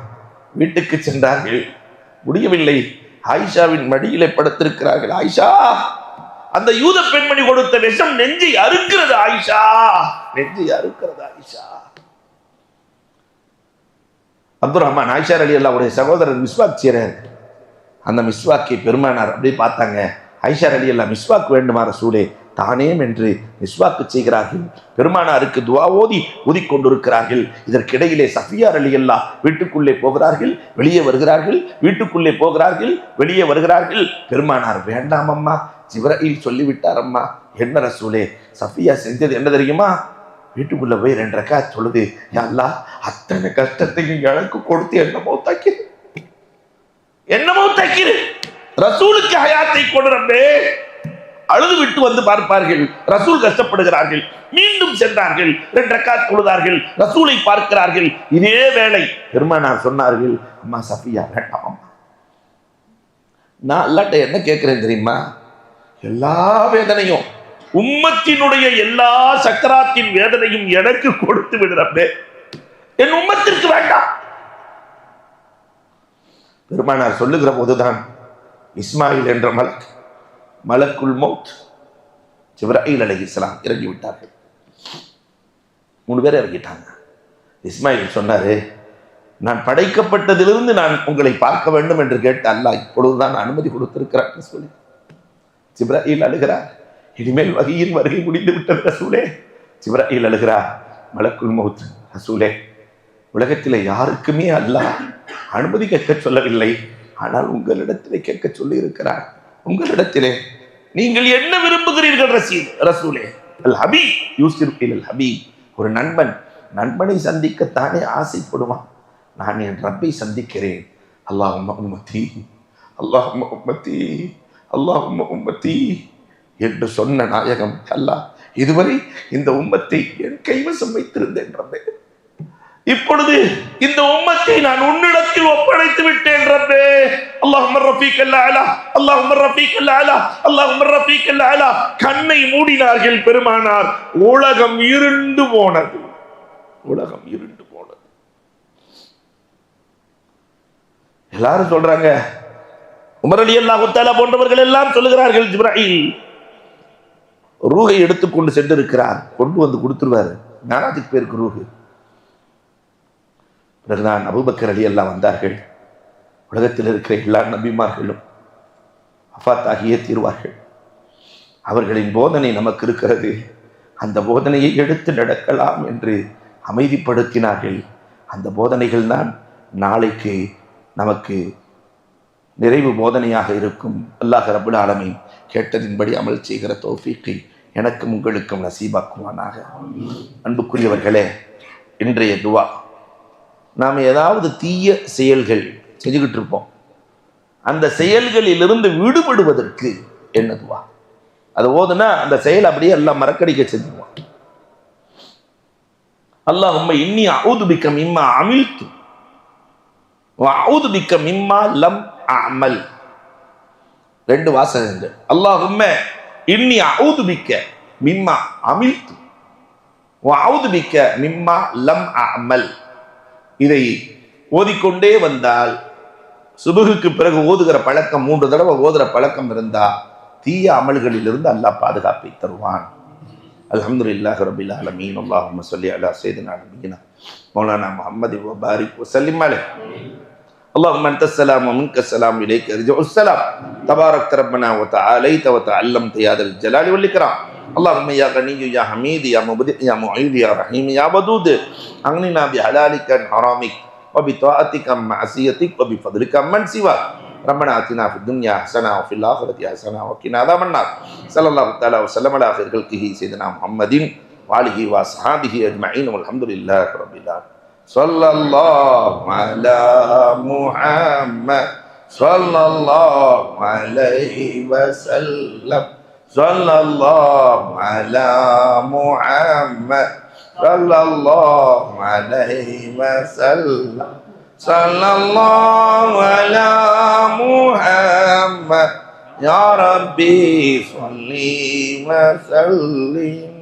வீட்டுக்கு சென்றார்கள். முடியவில்லை, ஆயிஷாவின் மடியிலே படுத்திருக்கிறார்கள். ஆயிஷா, அந்த யூத பெண்மணி கொடுத்த விஷம் நெஞ்சை அறுக்கிறது ஆயிஷா, நெஞ்சை அறுக்கிறது ஆயிஷா. அப்துல் ரஹ்மான் ஆயிஷா ரலியல்லாஹுடைய சகோதரர் மிஸ்வாக் செய்றார். அந்த மிஸ்வாக்கை பெருமானார் அப்படியே பார்த்தாங்க. ஆயிஷா ரலியல்லாஹு மிஸ்வாக் வேண்டுமா ரசூலே? தானே என்று மிஸ்வாக்கு செய்கிறார்கள். பெருமானாருக்கு துவா ஓதி ஊதிக்கொண்டிருக்கிறார்கள். இதற்கிடையிலே சஃபியா ரலியல்லாஹு வீட்டுக்குள்ளே போகிறார்கள், வெளியே வருகிறார்கள், வீட்டுக்குள்ளே போகிறார்கள், வெளியே வருகிறார்கள். பெருமானார், வேண்டாம் அம்மா, ஜிப்ரீல் சொல்லிவிட்டார் அம்மா. என்ன ரசூலே? சஃபியா செஞ்சது என்ன தெரியுமா? வீட்டுக்குள்ள போய் 2 ரக்காத் தொழுது, யா அல்லாஹ் அத்தனை கஷ்டத்தையும் எனக்கு கொடுத்து என்னமோ தக்கிரு, ரசூலுக்கு ஹயாத்தை கொடு ரப்பே. அழுது விட்டு வந்து பார்ப்பார்கள், ரசூல் கஷ்டப்படுகிறார்கள். மீண்டும் சென்றார்கள், 2 ரக்காத் தொழுதார்கள், ரசூலை பார்க்கிறார்கள். இதே வேளை பெருமானார் சொன்னார்கள், அம்மா சஃபியா வேண்டாம் அம்மா, நான் அல்லாஹ்ட்ட என்ன கேட்கிறேன் தெரியுமா? எல்லா வேதனையும், உம்மத்தினுடைய எல்லா சக்கராத்தின் வேதனையும் எனக்கு கொடுத்து விடுறப்பே, என் உம்மத்திற்கு வேண்டாம். பெருமானார் சொல்லுகிற போதுதான் இஸ்மாயில் என்ற மலக்குல் மௌத் ஜிப்ரீல் அலைஹிஸ்ஸலாம் இறங்கி விட்டார்கள். 3 பேர் இறங்கிட்டாங்க. இஸ்மாயில் சொன்னாரு, நான் படைக்கப்பட்டதிலிருந்து நான் உங்களை பார்க்க வேண்டும் என்று கேட்ட அல்லாஹ் இப்பொழுதுதான் அனுமதி கொடுத்திருக்கிறார் சொல்லி ஜிப்ரீல் அழுகிறார். இனிமேல் வகையின் வருகை முடிந்து விட்டது ரசூலே. ஜிப்ரீல் அழுகிறார். மலக்குல் மௌத், ரசூலே, உலகத்திலே யாருக்குமே அல்லாஹ் அனுமதி கேட்க சொல்லவில்லை, ஆனால் உங்களிடத்திலே கேட்க சொல்லி இருக்கிறார். உங்களிடத்திலே நீங்கள் என்ன விரும்புகிறீர்கள் ரசூலே? அல் ஹபீப் யூசிர் இல் ஹபீப். ஒரு நண்பனை சந்திக்கத்தானே ஆசைப்படுவான். நான் என் ரப்பை சந்திக்கிறேன். அல்லாஹும்ம உம்மத்தி, அல்லாஹும்ம உம்மத்தி, அல்லாஹும்ம உம்மத்தி என்று சொன்ன நாயகம் அல்லாஹ், இதுவரை இந்த உம்மத்தை என் கைவசம் வைத்திருந்தேன் ரப்பே, இப்பொழுது இந்த உம்மத்தை நான் உன்னிடத்தில் ஒப்படைத்து விட்டேன் ரப்பே. அல்லாஹும்ம ரஃபீக்கல் அலா, அல்லாஹும்ம ரஃபீக்கல் அலா, அல்லாஹும்ம ரஃபீக்கல் அலா. கண்ணை மூடினார்கள் பெருமானார். உலகம் இருண்டு போனது, உலகம் இருண்டு போனது. எல்லாரும் சொல்றாங்க, உமர் ரலியல்லாஹு தஆலா போன்றவர்கள் எல்லாம் சொல்லுகிறார்கள், ஜிப்ரீல் ரூஹை எடுத்துக்கொண்டு சென்றிருக்கிறார், கொண்டு வந்து கொடுத்துருவாரு. நானாத்துக்கு பேருக்கு ரூஹு. பிறகுதான் அபூபக்கர் ரலியல்லாஹு வந்தார்கள். உலகத்தில் இருக்கிற எல்லா நபிமார்களும் வஃபாத் ஆகியே தீர்வார்கள். அவர்களின் போதனை நமக்கு இருக்கிறது, அந்த போதனையை எடுத்து நடக்கலாம் என்று அமைதிப்படுத்தினார்கள். அந்த போதனைகள் தான் நாளைக்கு நமக்கு நிறைவு போதனையாக இருக்கும். அல்லாஹ் ரப்புல் ஆலமீன் கேட்டதின்படி அமல் செய்கிற தௌஃபீக்கை எனக்கும் உங்களுக்கும் நசீபாக்குவானாக. அன்புக்குரியவர்களே, இன்றைய துவா, நாம் ஏதாவது தீய செயல்கள் செஞ்சுக்கிட்டு இருப்போம், அந்த செயல்களிலிருந்து விடுபடுவதற்கு என்ன துவா? அது ஓதுனா அந்த செயல் அப்படியே எல்லாம் மறக்கடிக்க செஞ்சுருவான். அல்லாஹும்ம இன்னி அஊது பிக்க மிம்மா அமில்து வ அஊது பிக்க மிம்மா லம் அமல். 2 வாசகங்கள். அல்லாஹும்ம இன்னி அஊது பிக்க மிம்மா அமில்து வ அஊது பிக்க மிம்மா லம் அமல். இதை ஓதிக்கொண்டே வந்தால் சுபகுக்கு பிறகு ஓதுகிற பழக்கம் 3 தடவை ஓதுகிற பழக்கம் இருந்தா தீய அமல்களிலிருந்து அல்லாஹ் பாதுகாப்பை தருவான். அல்ஹம்துலில்லாஹி ரப்பில் ஆலமீன். அல்லாஹும்ம ஸல்லி அலா ஸையிதினா நபியினா மௌலானா முஹம்மதி வ பாரிக் வ ஸல்லிம் அலைஹி. அல்லாஹும்ம அன்தஸ் ஸலாம் வ மின்கஸ் ஸலாம் இலைக யர்ஜுஸ் ஸலாம் தபாரக் ரப்பனா வ தஆலைத வ தஅல்லம்த யா தல் ஜலாலி வல் இக்ராம். அல்லாஹும்ம யா கனிய்யு யா ஹமீது யா முபதி யா முஈது யா ரஹீம் யா வதூத் அக்னினா பி ஹலாலிக அன் ஹராமிக் وبطاعتك معصيتك وبفضلك من سواك ربنا آتنا في الدنيا حسنة وفي الآخرة حسنة وقنا عذاب النار. صلى الله تعالى وسلم على خير خلقه سيدنا محمد وآله وأصحابه أجمعين والحمد لله رب العالمين. صلى الله على محمد صلى الله عليه وسلم صلى الله على محمد صلى الله عليه وسلم صلى الله على محمد يا ربي صل وسلم